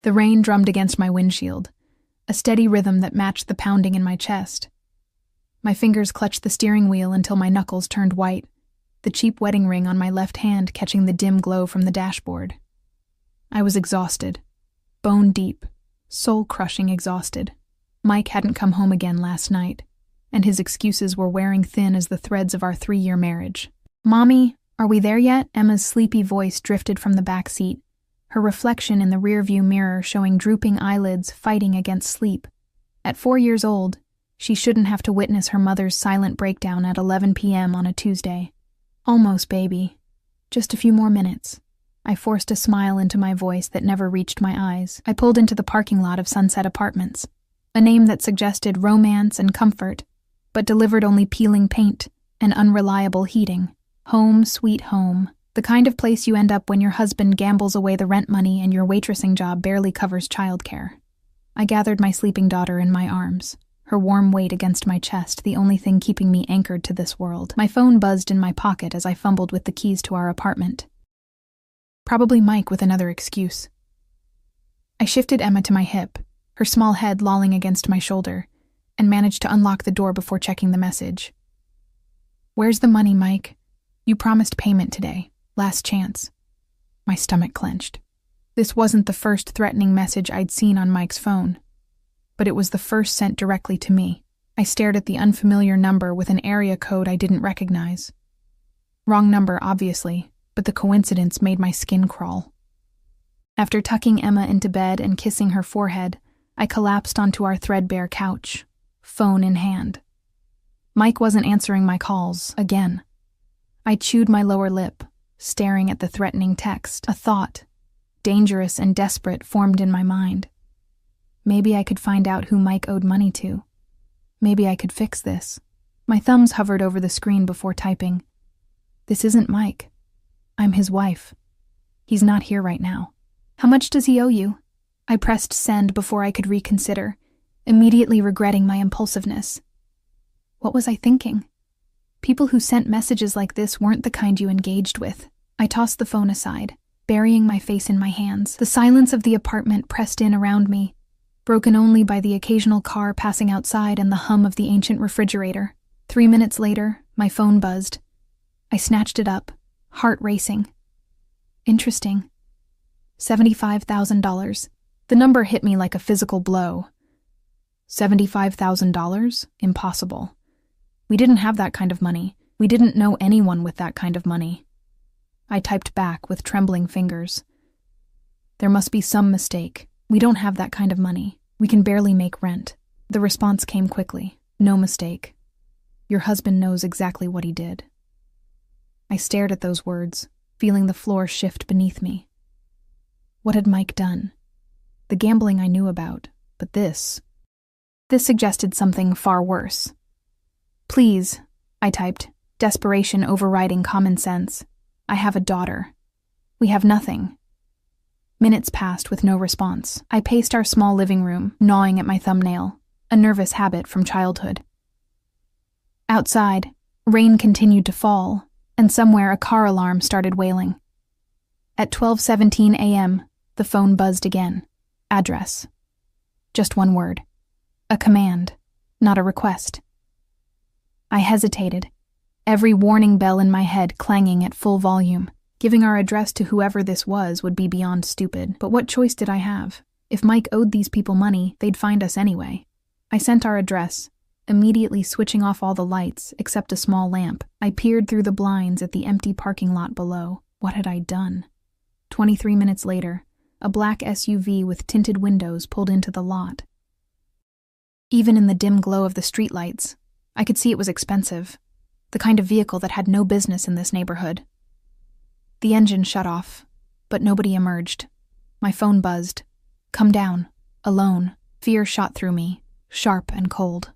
The rain drummed against my windshield, a steady rhythm that matched the pounding in my chest. My fingers clutched the steering wheel until my knuckles turned white, the cheap wedding ring on my left hand catching the dim glow from the dashboard. I was exhausted, bone deep, soul-crushing exhausted. Mike hadn't come home again last night, and his excuses were wearing thin as the threads of our 3-year marriage. "Mommy, are we there yet?" Emma's sleepy voice drifted from the back seat, her reflection in the rearview mirror showing drooping eyelids fighting against sleep. At 4 years old, she shouldn't have to witness her mother's silent breakdown at 11 p.m. on a Tuesday. "Almost, baby. Just a few more minutes." I forced a smile into my voice that never reached my eyes. I pulled into the parking lot of Sunset Apartments, a name that suggested romance and comfort, but delivered only peeling paint and unreliable heating. Home, sweet home. The kind of place you end up when your husband gambles away the rent money and your waitressing job barely covers childcare. I gathered my sleeping daughter in my arms, her warm weight against my chest, the only thing keeping me anchored to this world. My phone buzzed in my pocket as I fumbled with the keys to our apartment. Probably Mike with another excuse. I shifted Emma to my hip, her small head lolling against my shoulder, and managed to unlock the door before checking the message. "Where's the money, Mike? You promised payment today. Last chance." My stomach clenched. This wasn't the first threatening message I'd seen on Mike's phone, but it was the first sent directly to me. I stared at the unfamiliar number with an area code I didn't recognize. Wrong number, obviously, but the coincidence made my skin crawl. After tucking Emma into bed and kissing her forehead, I collapsed onto our threadbare couch, phone in hand. Mike wasn't answering my calls, again. I chewed my lower lip, staring at the threatening text. A thought, dangerous and desperate, formed in my mind. Maybe I could find out who Mike owed money to. Maybe I could fix this. My thumbs hovered over the screen before typing. This isn't Mike. I'm his wife. He's not here right now. "How much does he owe you?" I pressed send before I could reconsider, immediately regretting my impulsiveness. What was I thinking? People who sent messages like this weren't the kind you engaged with. I tossed the phone aside, burying my face in my hands. The silence of the apartment pressed in around me, broken only by the occasional car passing outside and the hum of the ancient refrigerator. 3 minutes later, my phone buzzed. I snatched it up, heart racing. Interesting. $75,000. The number hit me like a physical blow. $75,000? Impossible. We didn't have that kind of money. We didn't know anyone with that kind of money. I typed back with trembling fingers. There must be some mistake. We don't have that kind of money. We can barely make rent. The response came quickly. No mistake. Your husband knows exactly what he did. I stared at those words, feeling the floor shift beneath me. What had Mike done? The gambling I knew about, but this suggested something far worse. "Please," I typed, desperation overriding common sense. "I have a daughter. We have nothing." Minutes passed with no response. I paced our small living room, gnawing at my thumbnail, a nervous habit from childhood. Outside, rain continued to fall, and somewhere a car alarm started wailing. At 12:17 a.m., the phone buzzed again. Address. Just one word. A command, not a request. I hesitated, every warning bell in my head clanging at full volume. Giving our address to whoever this was would be beyond stupid, but what choice did I have? If Mike owed these people money, they'd find us anyway. I sent our address, immediately switching off all the lights except a small lamp. I peered through the blinds at the empty parking lot below. What had I done? 23 minutes later, a black SUV with tinted windows pulled into the lot. Even in the dim glow of the streetlights, I could see it was expensive, the kind of vehicle that had no business in this neighborhood. The engine shut off, but nobody emerged. My phone buzzed. "Come down. Alone." Fear shot through me, sharp and cold.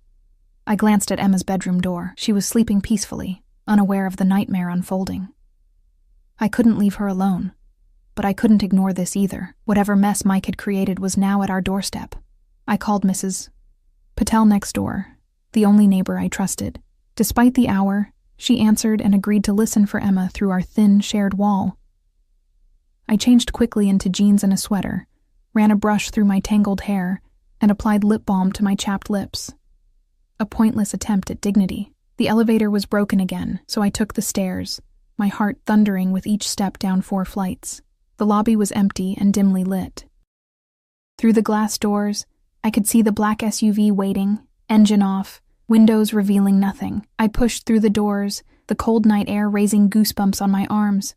I glanced at Emma's bedroom door. She was sleeping peacefully, unaware of the nightmare unfolding. I couldn't leave her alone, but I couldn't ignore this either. Whatever mess Mike had created was now at our doorstep. I called Mrs. Patel next door, the only neighbor I trusted. Despite the hour, she answered and agreed to listen for Emma through our thin, shared wall. I changed quickly into jeans and a sweater, ran a brush through my tangled hair, and applied lip balm to my chapped lips. A pointless attempt at dignity. The elevator was broken again, so I took the stairs, my heart thundering with each step down 4 flights. The lobby was empty and dimly lit. Through the glass doors, I could see the black SUV waiting, engine off, windows revealing nothing. I pushed through the doors, the cold night air raising goosebumps on my arms.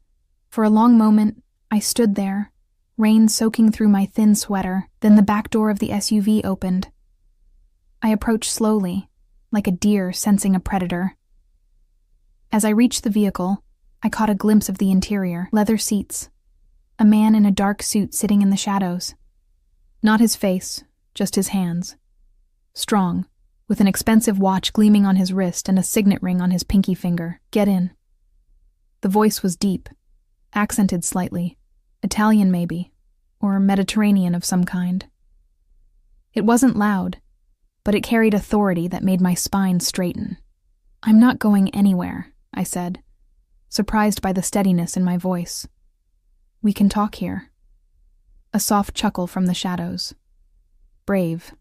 For a long moment, I stood there, rain soaking through my thin sweater. Then the back door of the SUV opened. I approached slowly, like a deer sensing a predator. As I reached the vehicle, I caught a glimpse of the interior. Leather seats. A man in a dark suit sitting in the shadows. Not his face, just his hands. Strong, with an expensive watch gleaming on his wrist and a signet ring on his pinky finger. "Get in." The voice was deep, accented slightly. Italian maybe, or Mediterranean of some kind. It wasn't loud, but it carried authority that made my spine straighten. "I'm not going anywhere," I said, surprised by the steadiness in my voice. "We can talk here." A soft chuckle from the shadows. Brave.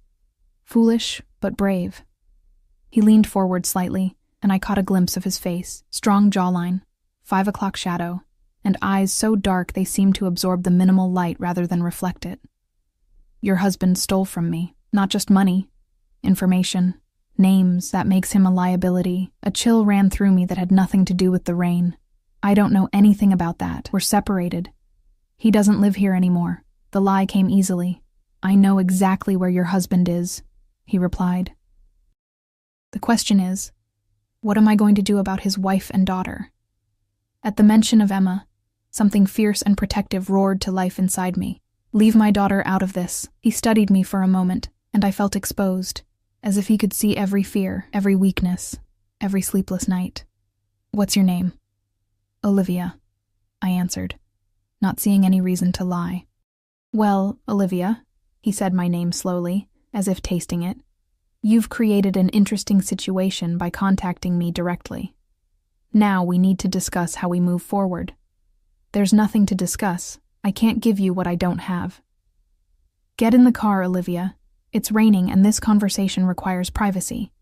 Foolish, but brave. He leaned forward slightly, and I caught a glimpse of his face. Strong jawline, 5 o'clock shadow, and eyes so dark they seemed to absorb the minimal light rather than reflect it. "Your husband stole from me, not just money, information, names. That makes him a liability." A chill ran through me that had nothing to do with the rain. "I don't know anything about that. We're separated. He doesn't live here anymore." The lie came easily. "I know exactly where your husband is," he replied. "The question is, what am I going to do about his wife and daughter?" At the mention of Emma, something fierce and protective roared to life inside me. "Leave my daughter out of this." He studied me for a moment, and I felt exposed, as if he could see every fear, every weakness, every sleepless night. "What's your name?" "Olivia," I answered, not seeing any reason to lie. "Well, Olivia," he said my name slowly, as if tasting it, "you've created an interesting situation by contacting me directly. Now we need to discuss how we move forward." "There's nothing to discuss. I can't give you what I don't have." "Get in the car, Olivia. It's raining and this conversation requires privacy."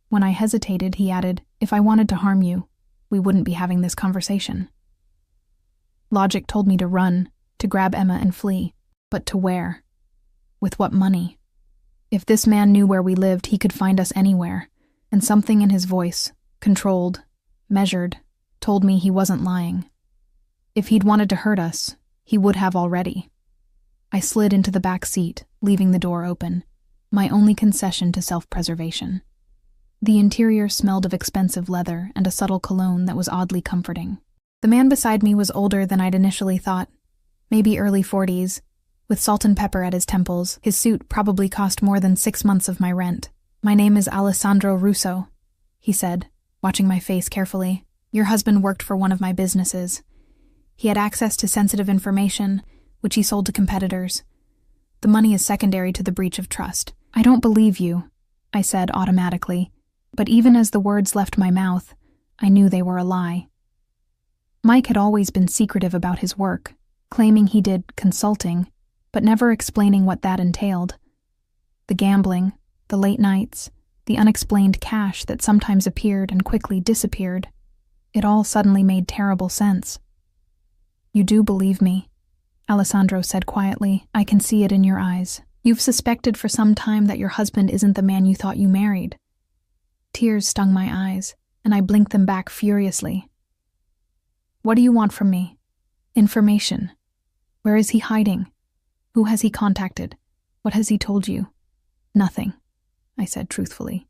When I hesitated, he added, "If I wanted to harm you, we wouldn't be having this conversation." Logic told me to run, to grab Emma and flee. But to where? With what money? If this man knew where we lived, he could find us anywhere, and something in his voice, controlled, measured, told me he wasn't lying. If he'd wanted to hurt us, he would have already. I slid into the back seat, leaving the door open, my only concession to self-preservation. The interior smelled of expensive leather and a subtle cologne that was oddly comforting. The man beside me was older than I'd initially thought, maybe early 40s, with salt and pepper at his temples. His suit probably cost more than 6 months of my rent. "My name is Alessandro Russo," he said, watching my face carefully. "Your husband worked for one of my businesses. He had access to sensitive information, which he sold to competitors. The money is secondary to the breach of trust." "I don't believe you," I said automatically, but even as the words left my mouth, I knew they were a lie. Mike had always been secretive about his work, claiming he did consulting, but never explaining what that entailed. The gambling, the late nights, the unexplained cash that sometimes appeared and quickly disappeared. It all suddenly made terrible sense. "You do believe me," Alessandro said quietly. "I can see it in your eyes. You've suspected for some time that your husband isn't the man you thought you married." Tears stung my eyes, and I blinked them back furiously. "What do you want from me?" "Information. Where is he hiding? Who has he contacted? What has he told you?" "Nothing," I said truthfully.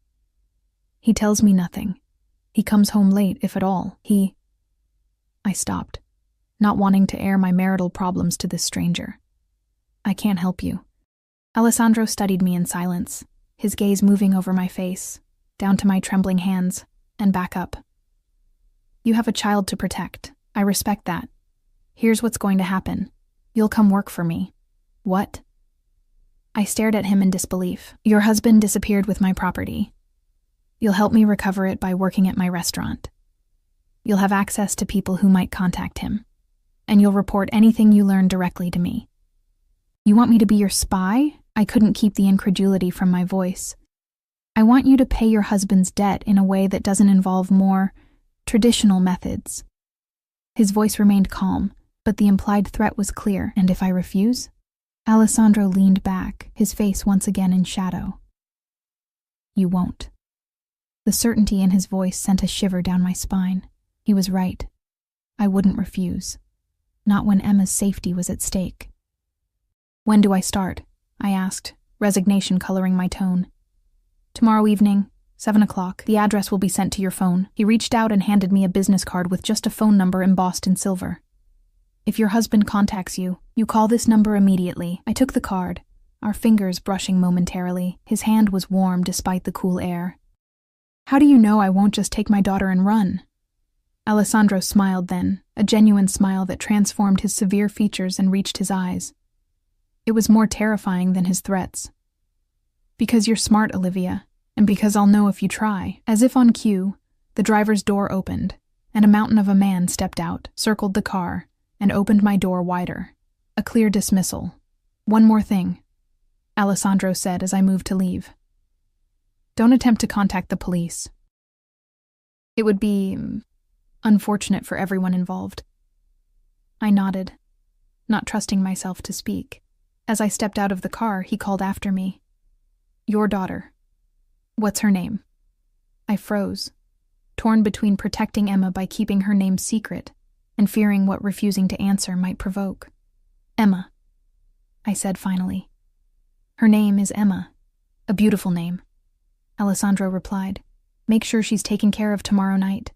"He tells me nothing. He comes home late, if at all. I stopped, not wanting to air my marital problems to this stranger. "I can't help you." Alessandro studied me in silence, his gaze moving over my face, down to my trembling hands, and back up. "You have a child to protect. I respect that. Here's what's going to happen. You'll come work for me." "What?" I stared at him in disbelief. "Your husband disappeared with my property. You'll help me recover it by working at my restaurant. You'll have access to people who might contact him, and you'll report anything you learn directly to me." You want me to be your spy? I couldn't keep the incredulity from my voice. I want you to pay your husband's debt in a way that doesn't involve more traditional methods. His voice remained calm, but the implied threat was clear. And if I refuse? Alessandro leaned back, his face once again in shadow. You won't. The certainty in his voice sent a shiver down my spine. He was right. I wouldn't refuse. Not when Emma's safety was at stake. When do I start? I asked, resignation coloring my tone. Tomorrow evening, 7 o'clock. The address will be sent to your phone. He reached out and handed me a business card with just a phone number embossed in silver. If your husband contacts you, you call this number immediately. I took the card, our fingers brushing momentarily. His hand was warm despite the cool air. How do you know I won't just take my daughter and run? Alessandro smiled then, a genuine smile that transformed his severe features and reached his eyes. It was more terrifying than his threats. Because you're smart, Olivia, and because I'll know if you try. As if on cue, the driver's door opened, and a mountain of a man stepped out, circled the car, and opened my door wider. A clear dismissal. One more thing, Alessandro said as I moved to leave. Don't attempt to contact the police. It would be unfortunate for everyone involved. I nodded, not trusting myself to speak. As I stepped out of the car, he called after me. Your daughter. What's her name? I froze, torn between protecting Emma by keeping her name secret and fearing what refusing to answer might provoke. Emma, I said finally. Her name is Emma. A beautiful name. Alessandro replied. Make sure she's taken care of tomorrow night.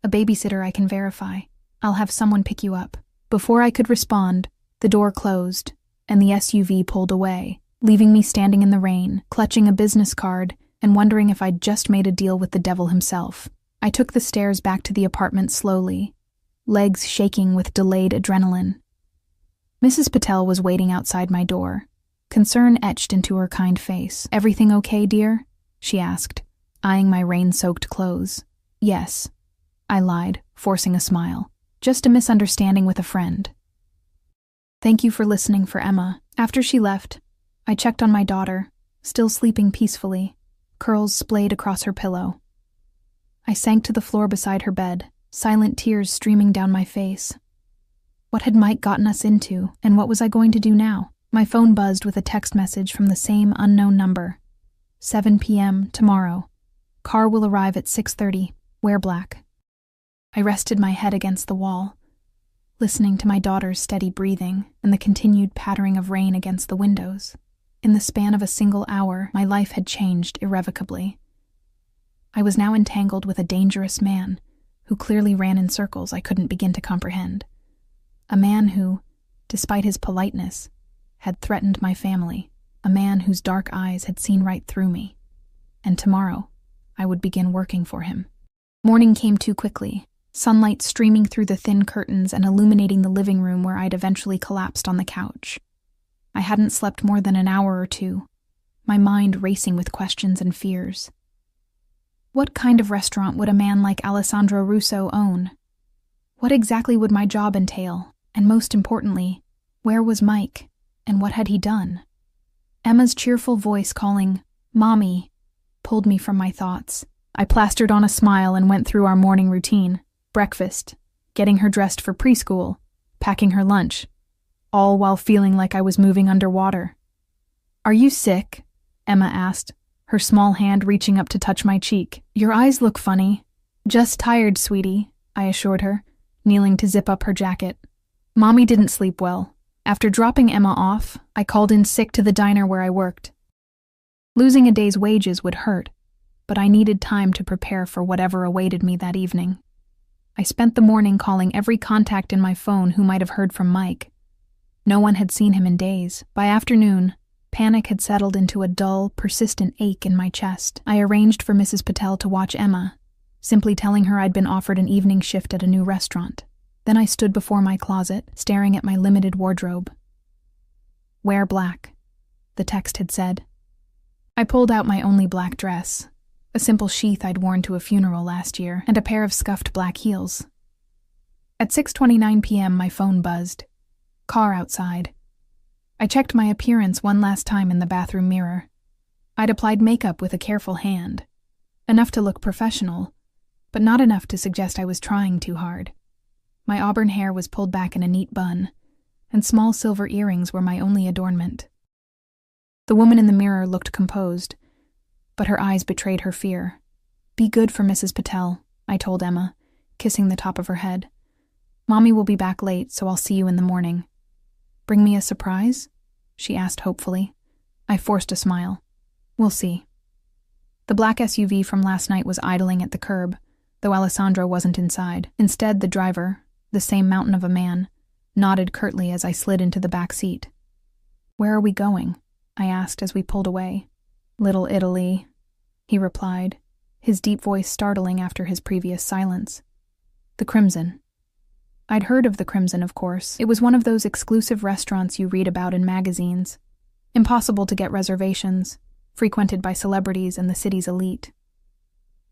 A babysitter I can verify. I'll have someone pick you up. Before I could respond, the door closed and the SUV pulled away, leaving me standing in the rain, clutching a business card and wondering if I'd just made a deal with the devil himself. I took the stairs back to the apartment slowly, legs shaking with delayed adrenaline. Mrs. Patel was waiting outside my door, concern etched into her kind face. Everything okay, dear? She asked, eyeing my rain-soaked clothes. Yes, I lied, forcing a smile. Just a misunderstanding with a friend. Thank you for listening for Emma. After she left, I checked on my daughter, still sleeping peacefully, curls splayed across her pillow. I sank to the floor beside her bed, silent tears streaming down my face. What had Mike gotten us into, and what was I going to do now? My phone buzzed with a text message from the same unknown number. 7 p.m. tomorrow. Car will arrive at 6:30. Wear black. I rested my head against the wall, listening to my daughter's steady breathing and the continued pattering of rain against the windows. In the span of a single hour, my life had changed irrevocably. I was now entangled with a dangerous man who clearly ran in circles I couldn't begin to comprehend. A man who, despite his politeness, had threatened my family. A man whose dark eyes had seen right through me. And tomorrow, I would begin working for him. Morning came too quickly, sunlight streaming through the thin curtains and illuminating the living room where I'd eventually collapsed on the couch. I hadn't slept more than an hour or two, my mind racing with questions and fears. What kind of restaurant would a man like Alessandro Russo own? What exactly would my job entail? And most importantly, where was Mike, and what had he done? Emma's cheerful voice calling, "Mommy," pulled me from my thoughts. I plastered on a smile and went through our morning routine. Breakfast, getting her dressed for preschool, packing her lunch, all while feeling like I was moving underwater. Are you sick? Emma asked, her small hand reaching up to touch my cheek. Your eyes look funny. Just tired, sweetie, I assured her, kneeling to zip up her jacket. Mommy didn't sleep well. After dropping Emma off, I called in sick to the diner where I worked. Losing a day's wages would hurt, but I needed time to prepare for whatever awaited me that evening. I spent the morning calling every contact in my phone who might have heard from Mike. No one had seen him in days. By afternoon, panic had settled into a dull, persistent ache in my chest. I arranged for Mrs. Patel to watch Emma, simply telling her I'd been offered an evening shift at a new restaurant. Then I stood before my closet, staring at my limited wardrobe. Wear black, the text had said. I pulled out my only black dress, a simple sheath I'd worn to a funeral last year, and a pair of scuffed black heels. At 6:29 p.m. my phone buzzed. Car outside. I checked my appearance one last time in the bathroom mirror. I'd applied makeup with a careful hand. Enough to look professional, but not enough to suggest I was trying too hard. My auburn hair was pulled back in a neat bun, and small silver earrings were my only adornment. The woman in the mirror looked composed, but her eyes betrayed her fear. "Be good for Mrs. Patel," I told Emma, kissing the top of her head. "Mommy will be back late, so I'll see you in the morning." "Bring me a surprise?" she asked hopefully. I forced a smile. "We'll see." The black SUV from last night was idling at the curb, though Alessandro wasn't inside. Instead, the driver, the same mountain of a man, nodded curtly as I slid into the back seat. "Where are we going?" I asked as we pulled away. "Little Italy," he replied, his deep voice startling after his previous silence. "The Crimson." I'd heard of the Crimson, of course. It was one of those exclusive restaurants you read about in magazines. Impossible to get reservations, frequented by celebrities and the city's elite.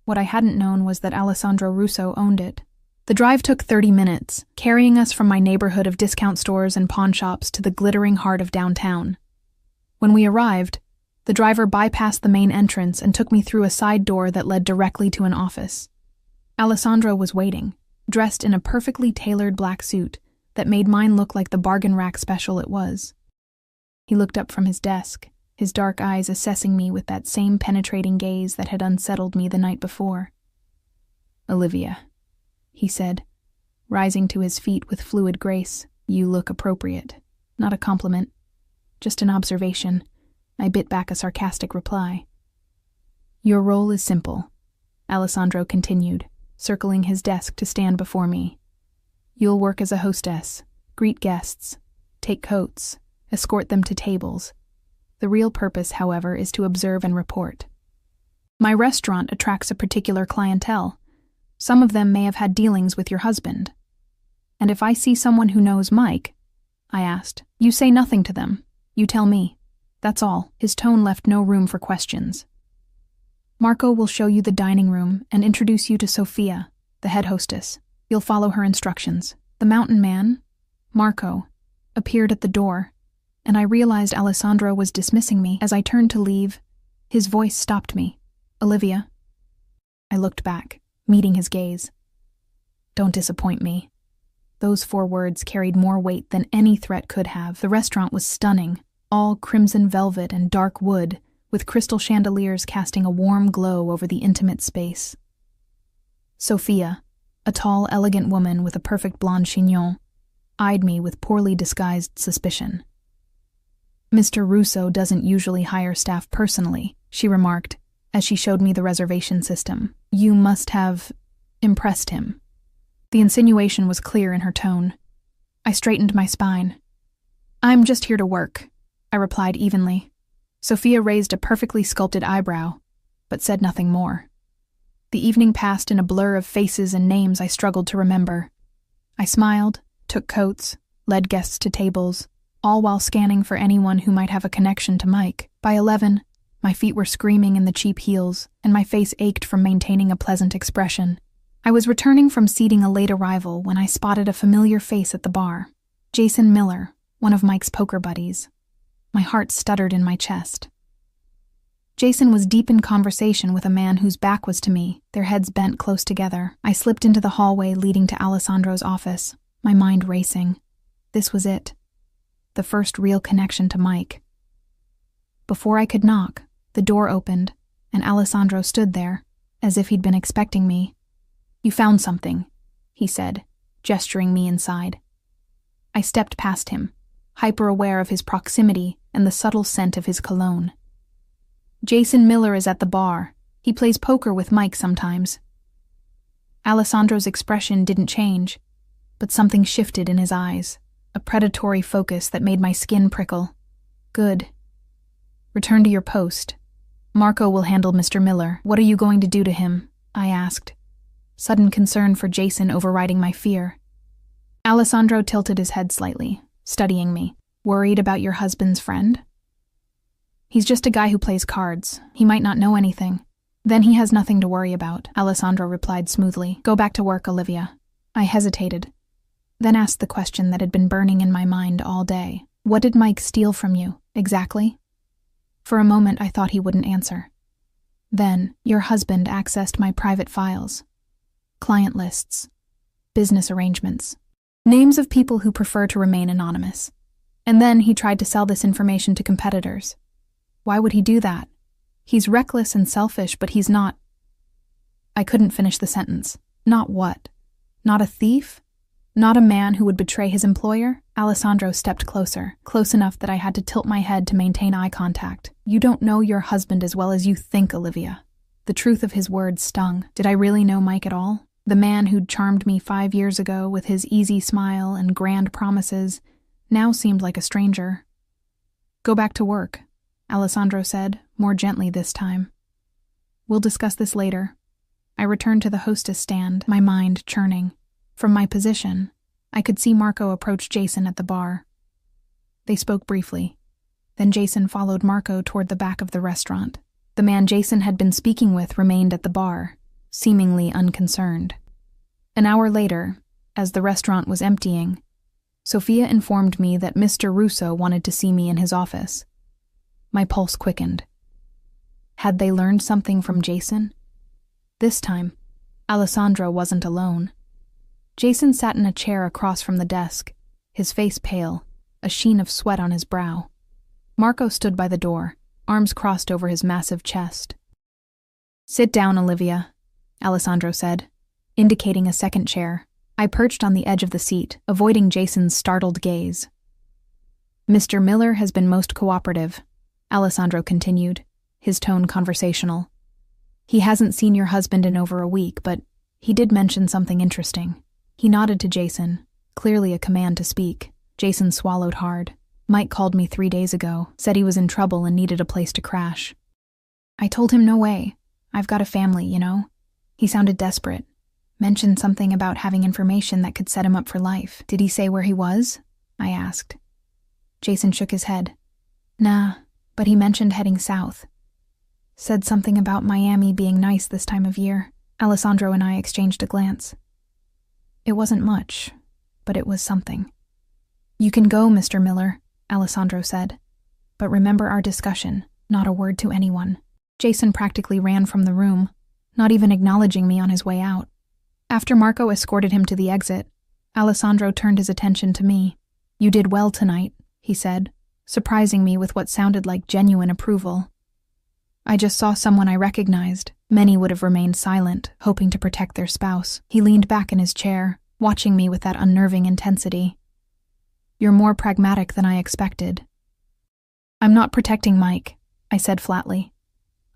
What I hadn't known was that Alessandro Russo owned it. The drive took 30 minutes, carrying us from my neighborhood of discount stores and pawn shops to the glittering heart of downtown. When we arrived, the driver bypassed the main entrance and took me through a side door that led directly to an office. Alessandro was waiting, dressed in a perfectly tailored black suit that made mine look like the bargain rack special it was. He looked up from his desk, his dark eyes assessing me with that same penetrating gaze that had unsettled me the night before. "Olivia," he said, rising to his feet with fluid grace, "you look appropriate." Not a compliment, just an observation. I bit back a sarcastic reply. "Your role is simple," Alessandro continued, circling his desk to stand before me. "You'll work as a hostess, greet guests, take coats, escort them to tables. The real purpose, however, is to observe and report. My restaurant attracts a particular clientele. Some of them may have had dealings with your husband. And if I see someone who knows Mike," I asked, "you say nothing to them. You tell me. That's all." His tone left no room for questions. "Marco will show you the dining room and introduce you to Sophia, the head hostess. You'll follow her instructions." The mountain man, Marco, appeared at the door, and I realized Alessandro was dismissing me. As I turned to leave, his voice stopped me. "Olivia." I looked back, meeting his gaze. "Don't disappoint me." Those 4 words carried more weight than any threat could have. The restaurant was stunning, all crimson velvet and dark wood, with crystal chandeliers casting a warm glow over the intimate space. Sophia, a tall, elegant woman with a perfect blonde chignon, eyed me with poorly disguised suspicion. "Mr. Russo doesn't usually hire staff personally," she remarked, as she showed me the reservation system. "You must have impressed him." The insinuation was clear in her tone. I straightened my spine. "I'm just here to work," I replied evenly. Sophia raised a perfectly sculpted eyebrow, but said nothing more. The evening passed in a blur of faces and names I struggled to remember. I smiled, took coats, led guests to tables, all while scanning for anyone who might have a connection to Mike. By 11, my feet were screaming in the cheap heels, and my face ached from maintaining a pleasant expression. I was returning from seating a late arrival when I spotted a familiar face at the bar. Jason Miller, one of Mike's poker buddies. My heart stuttered in my chest. Jason was deep in conversation with a man whose back was to me, their heads bent close together. I slipped into the hallway leading to Alessandro's office, my mind racing. This was it. The first real connection to Mike. Before I could knock, the door opened, and Alessandro stood there, as if he'd been expecting me. "You found something," he said, gesturing me inside. I stepped past him, hyper-aware of his proximity and the subtle scent of his cologne. "Jason Miller is at the bar. He plays poker with Mike sometimes." Alessandro's expression didn't change, but something shifted in his eyes, a predatory focus that made my skin prickle. "Good. Return to your post. Marco will handle Mr. Miller. What are you going to do to him?" I asked, sudden concern for Jason overriding my fear. Alessandro tilted his head slightly, studying me. "Worried about your husband's friend?" "He's just a guy who plays cards. He might not know anything." "Then he has nothing to worry about," Alessandro replied smoothly. "Go back to work, Olivia." I hesitated, then asked the question that had been burning in my mind all day. What did Mike steal from you, exactly? For a moment, I thought he wouldn't answer. Then, your husband accessed my private files. Client lists. Business arrangements. Names of people who prefer to remain anonymous. And then he tried to sell this information to competitors. Why would he do that? He's reckless and selfish, but he's not... I couldn't finish the sentence. Not what? Not a thief? Not a man who would betray his employer? Alessandro stepped closer, close enough that I had to tilt my head to maintain eye contact. You don't know your husband as well as you think, Olivia. The truth of his words stung. Did I really know Mike at all? The man who'd charmed me 5 years ago with his easy smile and grand promises now seemed like a stranger. Go back to work, Alessandro said, more gently this time. We'll discuss this later. I returned to the hostess stand, my mind churning. From my position, I could see Marco approach Jason at the bar. They spoke briefly. Then Jason followed Marco toward the back of the restaurant. The man Jason had been speaking with remained at the bar, seemingly unconcerned. An hour later, as the restaurant was emptying, Sophia informed me that Mr. Russo wanted to see me in his office. My pulse quickened. Had they learned something from Jason? This time, Alessandro wasn't alone. Jason sat in a chair across from the desk, his face pale, a sheen of sweat on his brow. Marco stood by the door, arms crossed over his massive chest. Sit down, Olivia, Alessandro said, indicating a second chair. I perched on the edge of the seat, avoiding Jason's startled gaze. Mr. Miller has been most cooperative, Alessandro continued, his tone conversational. He hasn't seen your husband in over a week, but he did mention something interesting. He nodded to Jason, clearly a command to speak. Jason swallowed hard. Mike called me 3 days ago, said he was in trouble and needed a place to crash. I told him no way. I've got a family, you know. He sounded desperate. Mentioned something about having information that could set him up for life. Did he say where he was? I asked. Jason shook his head. Nah, but he mentioned heading south. Said something about Miami being nice this time of year. Alessandro and I exchanged a glance. It wasn't much, but it was something. You can go, Mr. Miller, Alessandro said. But remember our discussion, not a word to anyone. Jason practically ran from the room, not even acknowledging me on his way out. After Marco escorted him to the exit, Alessandro turned his attention to me. You did well tonight, he said, surprising me with what sounded like genuine approval. I just saw someone I recognized. Many would have remained silent, hoping to protect their spouse. He leaned back in his chair, watching me with that unnerving intensity. You're more pragmatic than I expected. I'm not protecting Mike, I said flatly.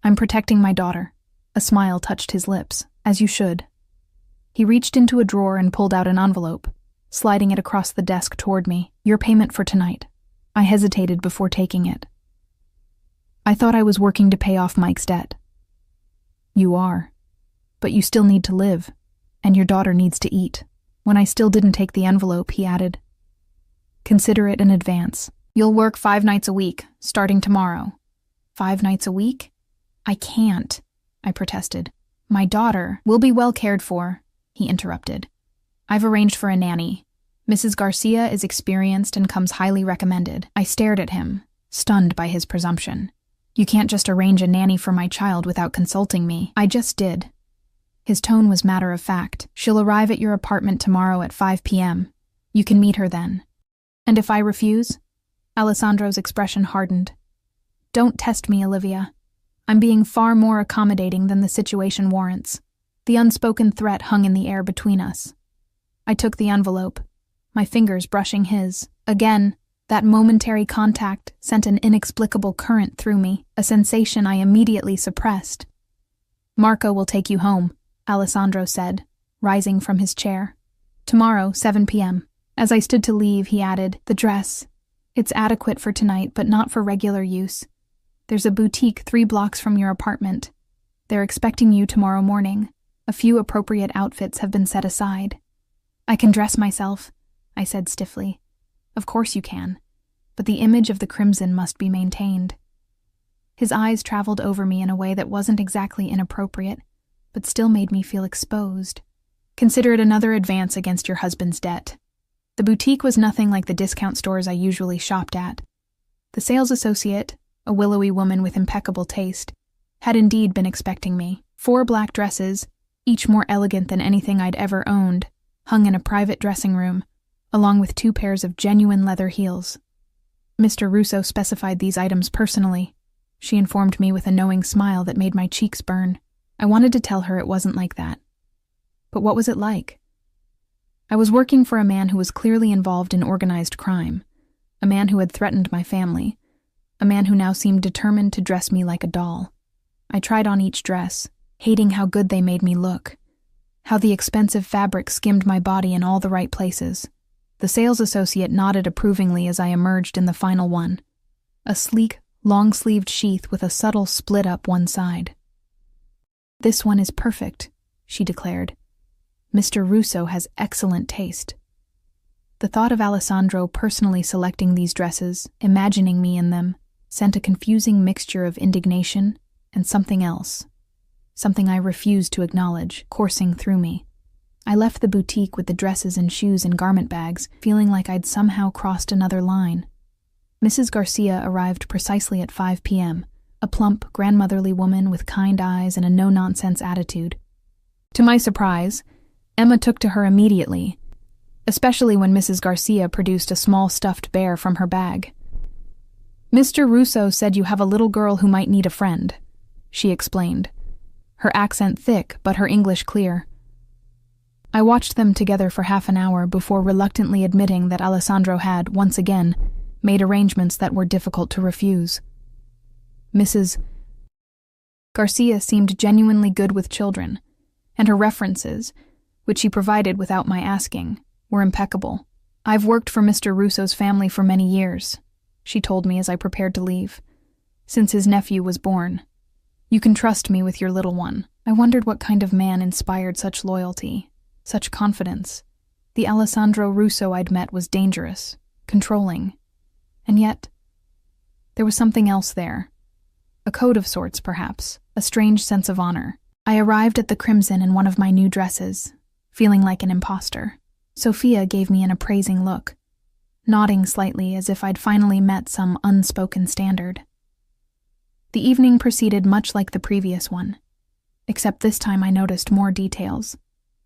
I'm protecting my daughter. A smile touched his lips, as you should. He reached into a drawer and pulled out an envelope, sliding it across the desk toward me. Your payment for tonight. I hesitated before taking it. I thought I was working to pay off Mike's debt. You are. But you still need to live, and your daughter needs to eat. When I still didn't take the envelope, he added, Consider it an advance. You'll work 5 nights a week, starting tomorrow. 5 nights a week? I can't, I protested. My daughter will be well cared for, he interrupted. I've arranged for a nanny. Mrs. Garcia is experienced and comes highly recommended. I stared at him, stunned by his presumption. You can't just arrange a nanny for my child without consulting me. I just did. His tone was matter of fact. She'll arrive at your apartment tomorrow at 5 p.m. You can meet her then. And if I refuse? Alessandro's expression hardened. Don't test me, Olivia. I'm being far more accommodating than the situation warrants. The unspoken threat hung in the air between us. I took the envelope, my fingers brushing his. Again, that momentary contact sent an inexplicable current through me, a sensation I immediately suppressed. Marco will take you home, Alessandro said, rising from his chair. Tomorrow, 7 p.m. As I stood to leave, he added, The dress. It's adequate for tonight, but not for regular use. There's a boutique 3 blocks from your apartment. They're expecting you tomorrow morning. A few appropriate outfits have been set aside. I can dress myself, I said stiffly. Of course you can, but the image of the crimson must be maintained. His eyes traveled over me in a way that wasn't exactly inappropriate, but still made me feel exposed. Consider it another advance against your husband's debt. The boutique was nothing like the discount stores I usually shopped at. The sales associate, a willowy woman with impeccable taste, had indeed been expecting me. 4 black dresses, each more elegant than anything I'd ever owned, hung in a private dressing room, along with 2 pairs of genuine leather heels. Mr. Russo specified these items personally. She informed me with a knowing smile that made my cheeks burn. I wanted to tell her it wasn't like that. But what was it like? I was working for a man who was clearly involved in organized crime, a man who had threatened my family, a man who now seemed determined to dress me like a doll. I tried on each dress, hating how good they made me look, how the expensive fabric skimmed my body in all the right places. The sales associate nodded approvingly as I emerged in the final one, a sleek, long-sleeved sheath with a subtle split up one side. "This one is perfect," she declared. "Mr. Russo has excellent taste." The thought of Alessandro personally selecting these dresses, imagining me in them, sent a confusing mixture of indignation and something else, something I refused to acknowledge, coursing through me. I left the boutique with the dresses and shoes in garment bags, feeling like I'd somehow crossed another line. Mrs. Garcia arrived precisely at 5 p.m., a plump, grandmotherly woman with kind eyes and a no-nonsense attitude. To my surprise, Emma took to her immediately, especially when Mrs. Garcia produced a small stuffed bear from her bag. "Mr. Russo said you have a little girl who might need a friend," she explained, her accent thick but her English clear. I watched them together for half an hour before reluctantly admitting that Alessandro had, once again, made arrangements that were difficult to refuse. Mrs. Garcia seemed genuinely good with children, and her references, which she provided without my asking, were impeccable. "I've worked for Mr. Russo's family for many years," she told me as I prepared to leave, "since his nephew was born. You can trust me with your little one." I wondered what kind of man inspired such loyalty, such confidence. The Alessandro Russo I'd met was dangerous, controlling, and yet there was something else there. A code of sorts, perhaps, a strange sense of honor. I arrived at the Crimson in one of my new dresses, feeling like an imposter. Sophia gave me an appraising look, nodding slightly as if I'd finally met some unspoken standard. The evening proceeded much like the previous one, except this time I noticed more details.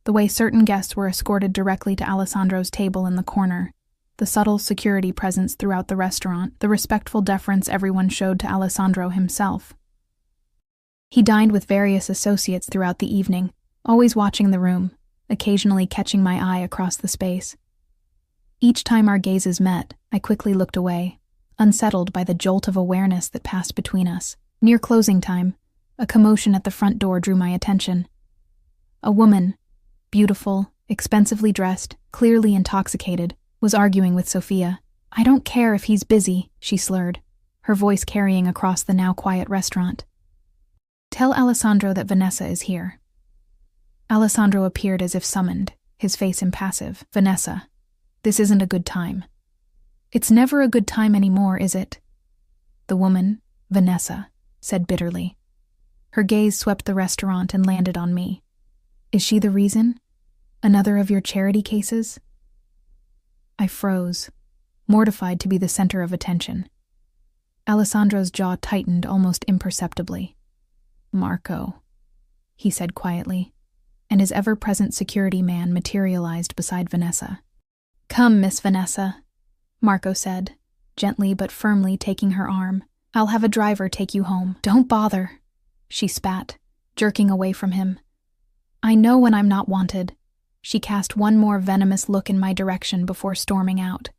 The way certain guests were escorted directly to Alessandro's table in the corner, the subtle security presence throughout the restaurant, the respectful deference everyone showed to Alessandro himself. He dined with various associates throughout the evening, always watching the room, occasionally catching my eye across the space. Each time our gazes met, I quickly looked away, unsettled by the jolt of awareness that passed between us. Near closing time, a commotion at the front door drew my attention. A woman, beautiful, expensively dressed, clearly intoxicated, was arguing with Sophia. "I don't care if he's busy," she slurred, her voice carrying across the now quiet restaurant. "Tell Alessandro that Vanessa is here." Alessandro appeared as if summoned, his face impassive. "Vanessa, this isn't a good time." "It's never a good time anymore, is it?" The woman, Vanessa, said bitterly. Her gaze swept the restaurant and landed on me. "Is she the reason? Another of your charity cases?" I froze, mortified to be the center of attention. Alessandro's jaw tightened almost imperceptibly. "Marco," he said quietly, and his ever-present security man materialized beside Vanessa. "Come, Miss Vanessa," Marco said, gently but firmly taking her arm. "I'll have a driver take you home." "Don't bother," she spat, jerking away from him. "I know when I'm not wanted." She cast one more venomous look in my direction before storming out.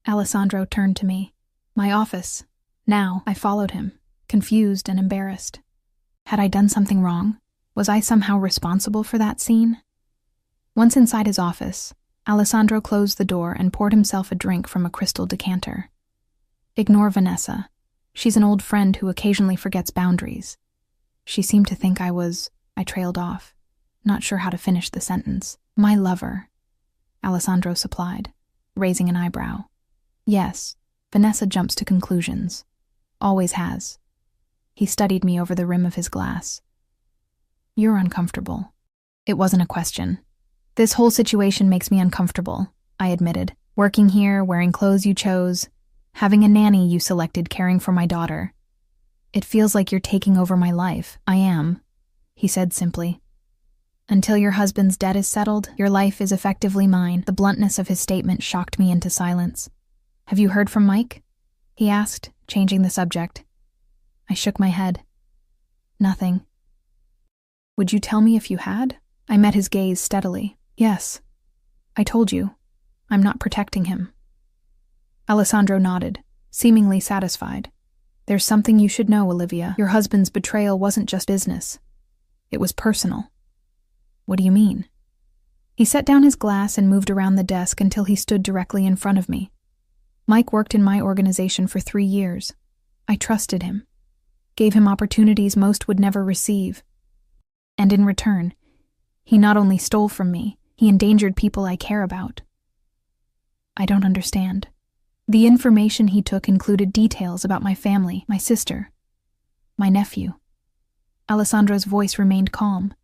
Alessandro turned to me. "My office." Now I followed him, confused and embarrassed. Had I done something wrong? Was I somehow responsible for that scene? Once inside his office, Alessandro closed the door and poured himself a drink from a crystal decanter. "Ignore Vanessa. She's an old friend who occasionally forgets boundaries." She seemed to think I trailed off, not sure how to finish the sentence. "My lover," Alessandro supplied, raising an eyebrow. "Yes, Vanessa jumps to conclusions. Always has." He studied me over the rim of his glass. "You're uncomfortable." It wasn't a question. "This whole situation makes me uncomfortable," I admitted. Working here, wearing clothes you chose, having a nanny you selected caring for my daughter. It feels like you're taking over my life. I am, he said simply. Until your husband's debt is settled, your life is effectively mine. The bluntness of his statement shocked me into silence. Have you heard from Mike? He asked, changing the subject. I shook my head. Nothing. Would you tell me if you had? I met his gaze steadily. Yes. I told you. I'm not protecting him. Alessandro nodded, seemingly satisfied. There's something you should know, Olivia. Your husband's betrayal wasn't just business. It was personal. What do you mean? He set down his glass and moved around the desk until he stood directly in front of me. Mike worked in my organization for 3 years. I trusted him, gave him opportunities most would never receive. And in return, he not only stole from me, he endangered people I care about. I don't understand. The information he took included details about my family, my sister, my nephew. Alessandro's voice remained calm,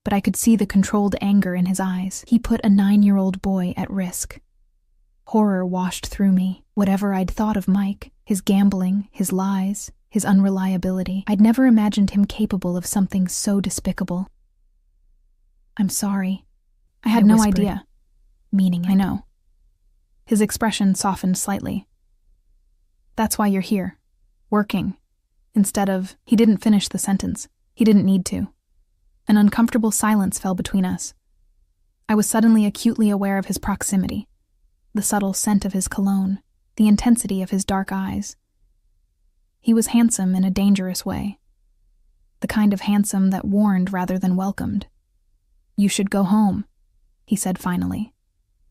but I could see the controlled anger in his eyes. He put a 9-year-old boy at risk. Horror washed through me. Whatever I'd thought of Mike, his gambling, his lies, his unreliability, I'd never imagined him capable of something so despicable. I'm sorry. I had no idea. Meaning, I know. His expression softened slightly. That's why you're here, working, instead of... He didn't finish the sentence. He didn't need to. An uncomfortable silence fell between us. I was suddenly acutely aware of his proximity, the subtle scent of his cologne, the intensity of his dark eyes. He was handsome in a dangerous way, the kind of handsome that warned rather than welcomed. You should go home, he said finally.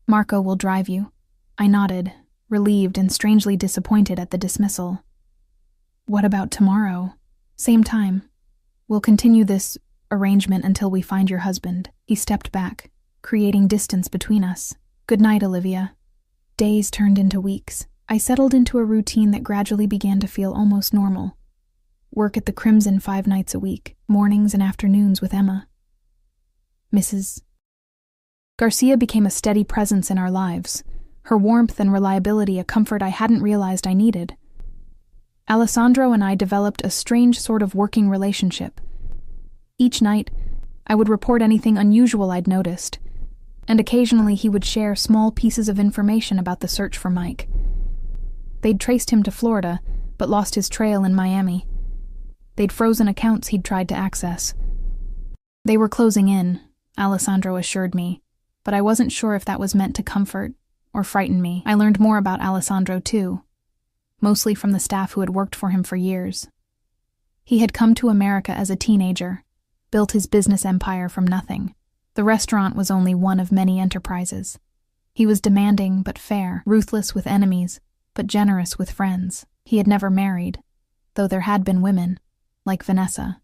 Marco will drive you. I nodded, relieved and strangely disappointed at the dismissal. What about tomorrow? Same time. We'll continue this arrangement until we find your husband. He stepped back, creating distance between us. Good night, Olivia. Days turned into weeks. I settled into a routine that gradually began to feel almost normal. Work at the Crimson 5 nights a week, mornings and afternoons with Emma. Mrs. Garcia became a steady presence in our lives, her warmth and reliability a comfort I hadn't realized I needed. Alessandro and I developed a strange sort of working relationship. Each night, I would report anything unusual I'd noticed, and occasionally he would share small pieces of information about the search for Mike. They'd traced him to Florida, but lost his trail in Miami. They'd frozen accounts he'd tried to access. They were closing in, Alessandro assured me, but I wasn't sure if that was meant to comfort or frighten me. I learned more about Alessandro too, mostly from the staff who had worked for him for years. He had come to America as a teenager, built his business empire from nothing. The restaurant was only one of many enterprises. He was demanding but fair, ruthless with enemies, but generous with friends. He had never married, though there had been women, like Vanessa,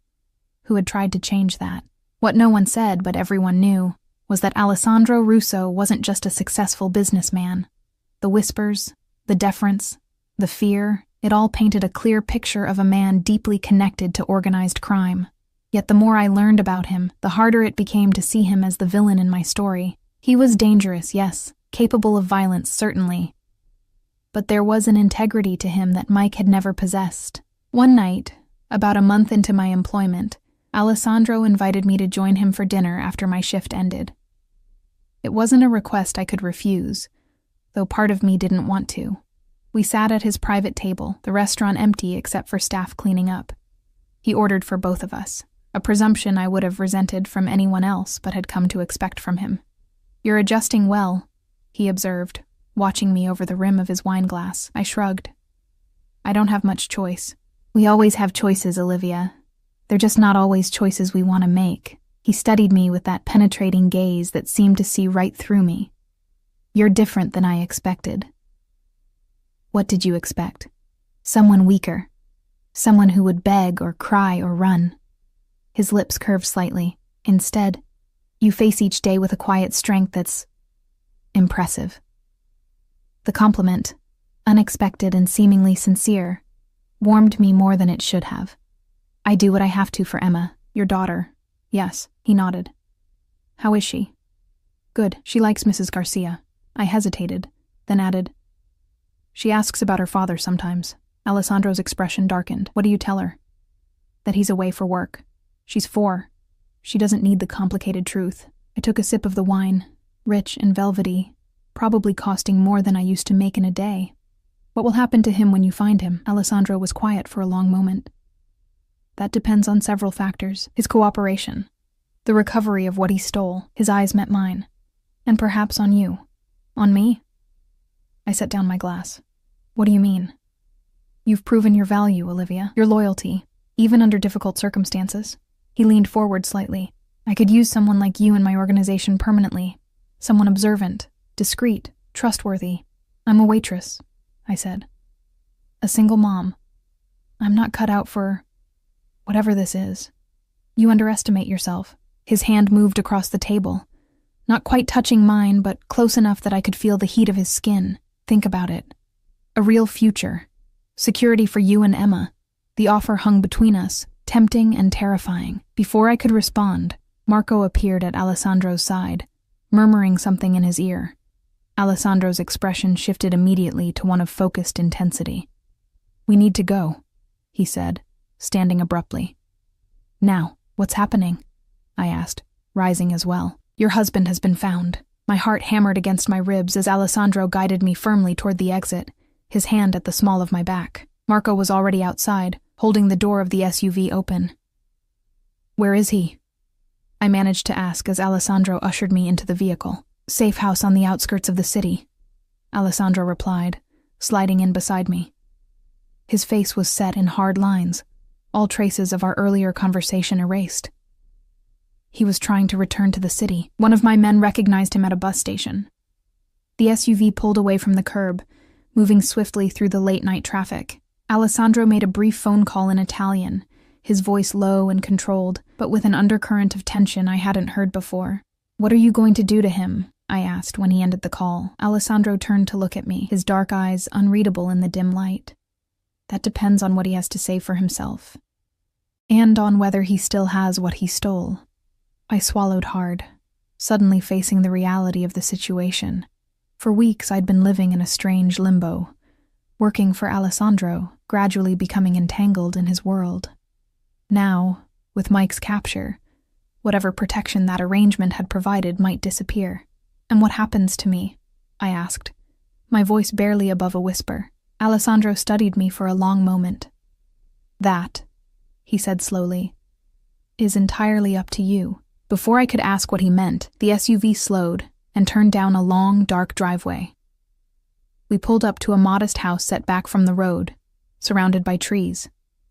who had tried to change that. What no one said, but everyone knew, was that Alessandro Russo wasn't just a successful businessman. The whispers, the deference, the fear, it all painted a clear picture of a man deeply connected to organized crime. Yet the more I learned about him, the harder it became to see him as the villain in my story. He was dangerous, yes, capable of violence, certainly. But there was an integrity to him that Mike had never possessed. One night, about a month into my employment, Alessandro invited me to join him for dinner after my shift ended. It wasn't a request I could refuse, though part of me didn't want to. We sat at his private table, the restaurant empty except for staff cleaning up. He ordered for both of us, a presumption I would have resented from anyone else but had come to expect from him. You're adjusting well, he observed, watching me over the rim of his wineglass. I shrugged. I don't have much choice. We always have choices, Olivia. They're just not always choices we want to make. He studied me with that penetrating gaze that seemed to see right through me. You're different than I expected. What did you expect? Someone weaker. Someone who would beg or cry or run. His lips curved slightly. Instead, you face each day with a quiet strength that's impressive. The compliment, unexpected and seemingly sincere, warmed me more than it should have. I do what I have to for Emma, your daughter. Yes, he nodded. How is she? Good, she likes Mrs. Garcia. I hesitated, then added, "She asks about her father sometimes." Alessandro's expression darkened. "What do you tell her?" "That he's away for work. She's 4. She doesn't need the complicated truth." I took a sip of the wine, rich and velvety, probably costing more than I used to make in a day. "What will happen to him when you find him?" Alessandro was quiet for a long moment. "That depends on several factors. His cooperation, the recovery of what he stole." His eyes met mine. "And perhaps on you." "On me?" I set down my glass. "What do you mean?" "You've proven your value, Olivia, your loyalty, even under difficult circumstances." He leaned forward slightly. "I could use someone like you in my organization permanently. Someone observant, discreet, trustworthy." "I'm a waitress," I said. "A single mom. I'm not cut out for whatever this is." "You underestimate yourself." His hand moved across the table, not quite touching mine, but close enough that I could feel the heat of his skin. "Think about it. A real future. Security for you and Emma. The offer hung between us, tempting and terrifying." Before I could respond, Marco appeared at Alessandro's side, murmuring something in his ear. Alessandro's expression shifted immediately to one of focused intensity. "We need to go," he said, standing abruptly. "Now, what's happening?" I asked, rising as well. "Your husband has been found." My heart hammered against my ribs as Alessandro guided me firmly toward the exit, his hand at the small of my back. Marco was already outside, holding the door of the SUV open. "Where is he?" I managed to ask as Alessandro ushered me into the vehicle. "Safe house on the outskirts of the city," Alessandro replied, sliding in beside me. His face was set in hard lines, all traces of our earlier conversation erased. He was trying to return to the city. One of my men recognized him at a bus station. The SUV pulled away from the curb, moving swiftly through the late-night traffic. Alessandro made a brief phone call in Italian, his voice low and controlled, but with an undercurrent of tension I hadn't heard before. "What are you going to do to him?" I asked when he ended the call. Alessandro turned to look at me, his dark eyes unreadable in the dim light. "That depends on what he has to say for himself, and on whether he still has what he stole." I swallowed hard, suddenly facing the reality of the situation. For weeks I'd been living in a strange limbo, working for Alessandro, gradually becoming entangled in his world. Now, with Mike's capture, whatever protection that arrangement had provided might disappear. "And what happens to me?" I asked, my voice barely above a whisper. Alessandro studied me for a long moment. "That," he said slowly, "is entirely up to you." Before I could ask what he meant, the SUV slowed and turned down a long, dark driveway. We pulled up to a modest house set back from the road, surrounded by trees.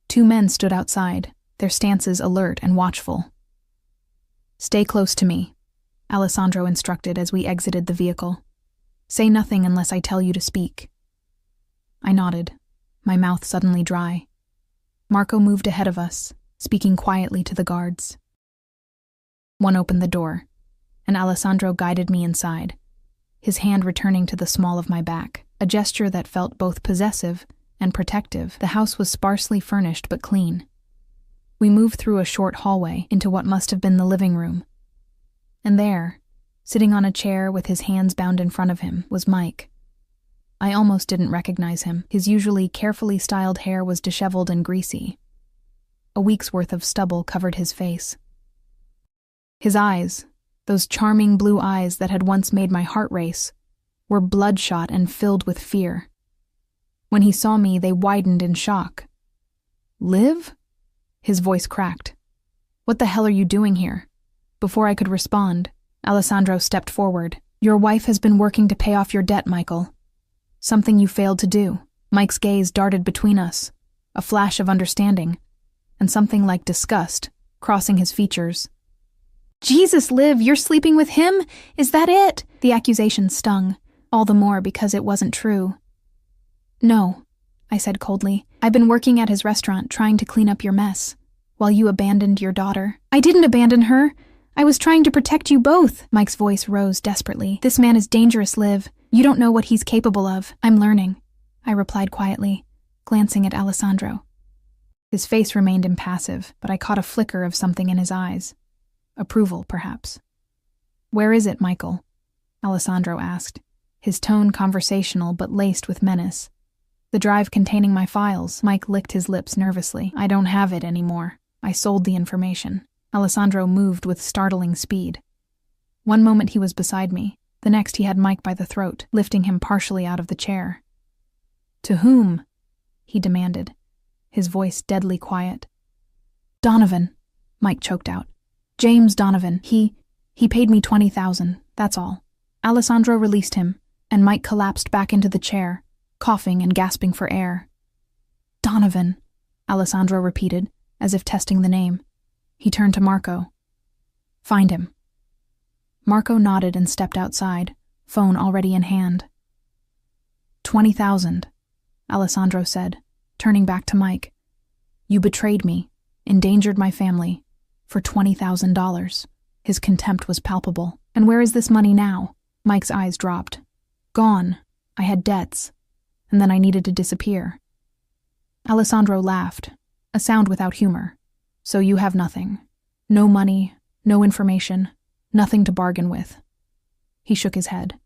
2 men stood outside, their stances alert and watchful. "Stay close to me," Alessandro instructed as we exited the vehicle. "Say nothing unless I tell you to speak." I nodded, my mouth suddenly dry. Marco moved ahead of us, speaking quietly to the guards. One opened the door, and Alessandro guided me inside, his hand returning to the small of my back, a gesture that felt both possessive and protective. The house was sparsely furnished but clean. We moved through a short hallway into what must have been the living room. And there, sitting on a chair with his hands bound in front of him, was Mike. I almost didn't recognize him. His usually carefully styled hair was disheveled and greasy. A week's worth of stubble covered his face. His eyes, those charming blue eyes that had once made my heart race, were bloodshot and filled with fear. When he saw me, they widened in shock. "Liv?" His voice cracked. "What the hell are you doing here?" Before I could respond, Alessandro stepped forward. "Your wife has been working to pay off your debt, Michael. Something you failed to do." Mike's gaze darted between us, a flash of understanding, and something like disgust crossing his features. "Jesus, Liv, you're sleeping with him? Is that it?" The accusation stung, all the more because it wasn't true. "No," I said coldly. "I've been working at his restaurant trying to clean up your mess, while you abandoned your daughter." "I didn't abandon her. I was trying to protect you both." Mike's voice rose desperately. "This man is dangerous, Liv. You don't know what he's capable of." "I'm learning," I replied quietly, glancing at Alessandro. His face remained impassive, but I caught a flicker of something in his eyes. Approval, perhaps. "Where is it, Michael?" Alessandro asked, his tone conversational but laced with menace. "The drive containing my files." Mike licked his lips nervously. "I don't have it anymore. I sold the information." Alessandro moved with startling speed. One moment he was beside me, the next he had Mike by the throat, lifting him partially out of the chair. "To whom?" he demanded, his voice deadly quiet. "Donovan," Mike choked out. "James Donovan. He paid me $20,000, that's all." Alessandro released him, and Mike collapsed back into the chair, coughing and gasping for air. "Donovan," Alessandro repeated, as if testing the name. He turned to Marco. "Find him." Marco nodded and stepped outside, phone already in hand. "$20,000, Alessandro said, turning back to Mike. "You betrayed me, endangered my family, for $20,000. His contempt was palpable. "And where is this money now?" Mike's eyes dropped. "Gone. I had debts, and then I needed to disappear." Alessandro laughed, a sound without humor. "So you have nothing. No money, no information, nothing to bargain with." He shook his head.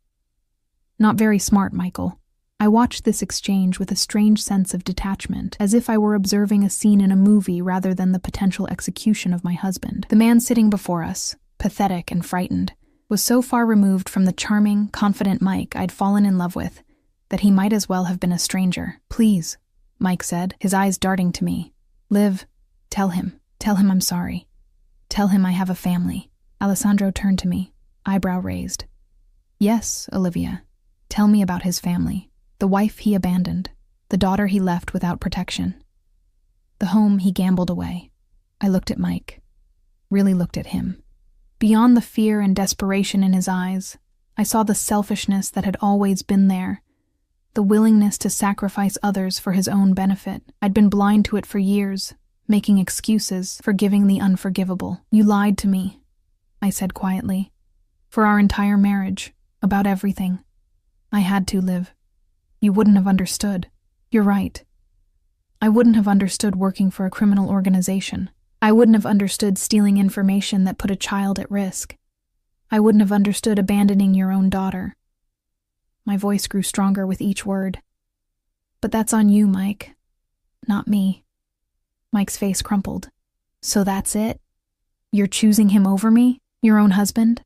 "Not very smart, Michael." I watched this exchange with a strange sense of detachment, as if I were observing a scene in a movie rather than the potential execution of my husband. The man sitting before us, pathetic and frightened, was so far removed from the charming, confident Mike I'd fallen in love with that he might as well have been a stranger. "Please," Mike said, his eyes darting to me. "Liv, tell him I'm sorry. Tell him I have a family." Alessandro turned to me, eyebrow raised. "Yes, Olivia, tell me about his family. The wife he abandoned, the daughter he left without protection, the home he gambled away." I looked at Mike, really looked at him. Beyond the fear and desperation in his eyes, I saw the selfishness that had always been there, the willingness to sacrifice others for his own benefit. I'd been blind to it for years, making excuses, forgiving the unforgivable. "You lied to me," I said quietly, "for our entire marriage, about everything. I had to, Liv. You wouldn't have understood. You're right. I wouldn't have understood working for a criminal organization. I wouldn't have understood stealing information that put a child at risk. I wouldn't have understood abandoning your own daughter." My voice grew stronger with each word. "But that's on you, Mike, not me." Mike's face crumpled. "So that's it? You're choosing him over me, your own husband?"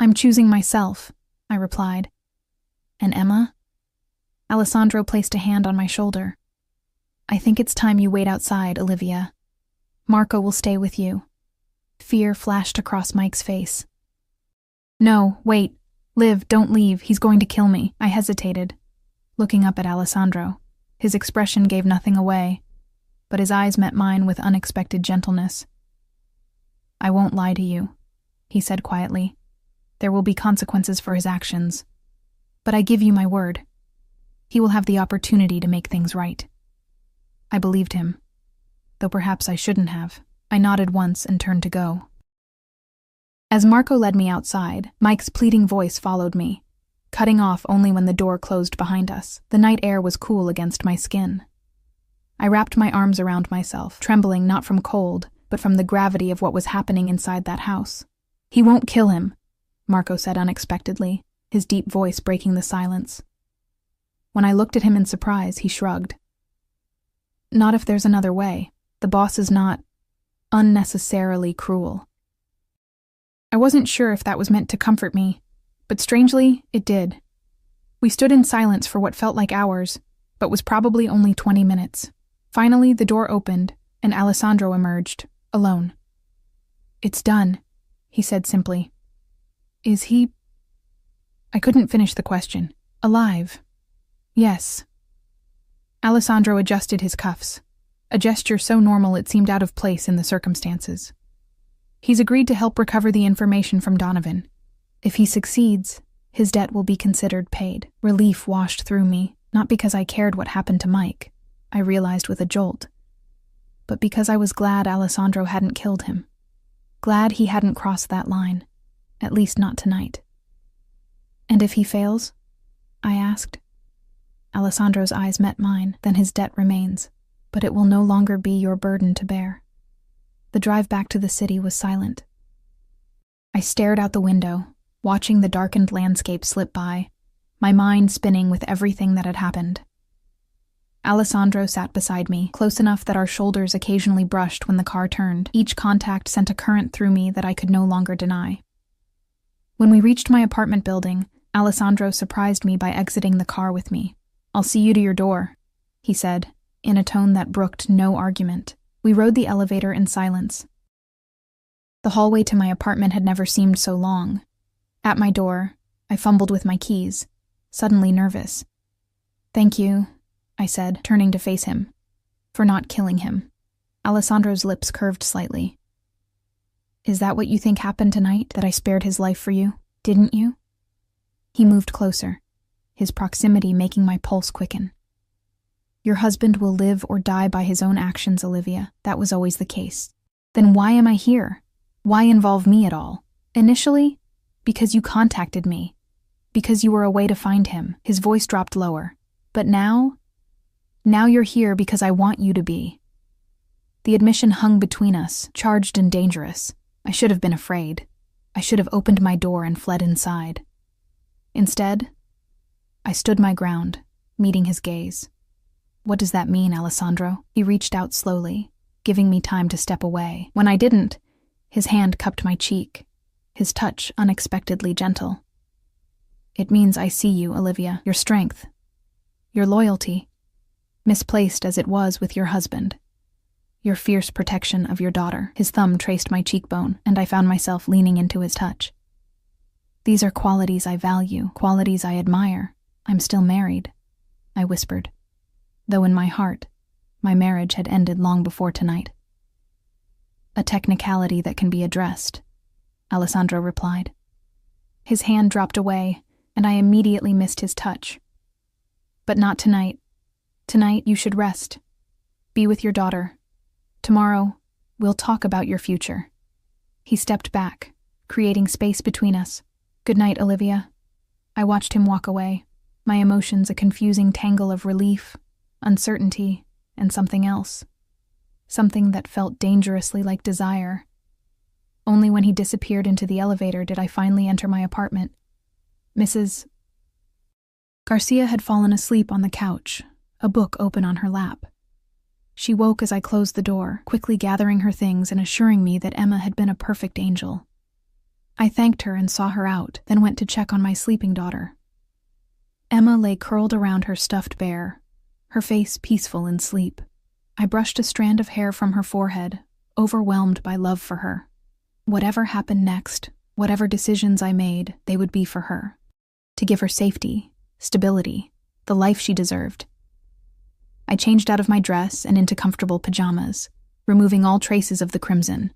"I'm choosing myself," I replied. "And Emma?" Alessandro placed a hand on my shoulder. "I think it's time you wait outside, Olivia. Marco will stay with you." Fear flashed across Mike's face. "No, wait. Liv, don't leave. He's going to kill me." I hesitated, looking up at Alessandro. His expression gave nothing away, but his eyes met mine with unexpected gentleness. "I won't lie to you," he said quietly. "There will be consequences for his actions. But I give you my word. He will have the opportunity to make things right." I believed him, though perhaps I shouldn't have. I nodded once and turned to go. As Marco led me outside, Mike's pleading voice followed me, cutting off only when the door closed behind us. The night air was cool against my skin. I wrapped my arms around myself, trembling not from cold, but from the gravity of what was happening inside that house. "He won't kill him," Marco said unexpectedly, his deep voice breaking the silence. When I looked at him in surprise, he shrugged. "Not if there's another way. The boss is not unnecessarily cruel." I wasn't sure if that was meant to comfort me, but strangely, it did. We stood in silence for what felt like hours, but was probably only 20 minutes. Finally, the door opened, and Alessandro emerged, alone. "It's done," he said simply. "Is he—" I couldn't finish the question. "Alive?" "Yes." Alessandro adjusted his cuffs, a gesture so normal it seemed out of place in the circumstances. "He's agreed to help recover the information from Donovan. If he succeeds, his debt will be considered paid." Relief washed through me, not because I cared what happened to Mike, I realized with a jolt, but because I was glad Alessandro hadn't killed him. Glad he hadn't crossed that line, at least not tonight. "And if he fails?" I asked. Alessandro's eyes met mine. "Then his debt remains, but it will no longer be your burden to bear." The drive back to the city was silent. I stared out the window, watching the darkened landscape slip by, my mind spinning with everything that had happened. Alessandro sat beside me, close enough that our shoulders occasionally brushed when the car turned. Each contact sent a current through me that I could no longer deny. When we reached my apartment building, Alessandro surprised me by exiting the car with me. "I'll see you to your door," he said, in a tone that brooked no argument. We rode the elevator in silence. The hallway to my apartment had never seemed so long. At my door, I fumbled with my keys, suddenly nervous. "Thank you," I said, turning to face him, "for not killing him." Alessandro's lips curved slightly. "Is that what you think happened tonight, that I spared his life for you? Didn't you?" He moved closer, his proximity making my pulse quicken. "Your husband will live or die by his own actions, Olivia. That was always the case. Then why am I here? Why involve me at all? Initially, because you contacted me. Because you were a way to find him." His voice dropped lower. "But now you're here because I want you to be." The admission hung between us, charged and dangerous. I should have been afraid. I should have opened my door and fled inside. Instead, I stood my ground, meeting his gaze. "What does that mean, Alessandro?" He reached out slowly, giving me time to step away. When I didn't, his hand cupped my cheek, his touch unexpectedly gentle. "It means I see you, Olivia, your strength, your loyalty, misplaced as it was with your husband, your fierce protection of your daughter." His thumb traced my cheekbone, and I found myself leaning into his touch. "These are qualities I value, qualities I admire. I'm still married," I whispered, though in my heart, my marriage had ended long before tonight. "A technicality that can be addressed," Alessandro replied. His hand dropped away, and I immediately missed his touch. "But not tonight. Tonight you should rest. Be with your daughter. Tomorrow, we'll talk about your future." He stepped back, creating space between us. "Good night, Olivia." I watched him walk away, my emotions a confusing tangle of relief, uncertainty, and something else. Something that felt dangerously like desire. Only when he disappeared into the elevator did I finally enter my apartment. Mrs. Garcia had fallen asleep on the couch, a book open on her lap. She woke as I closed the door, quickly gathering her things and assuring me that Emma had been a perfect angel. I thanked her and saw her out, then went to check on my sleeping daughter. Emma lay curled around her stuffed bear, her face peaceful in sleep. I brushed a strand of hair from her forehead, overwhelmed by love for her. Whatever happened next, whatever decisions I made, they would be for her. To give her safety, stability, the life she deserved. I changed out of my dress and into comfortable pajamas, removing all traces of the crimson.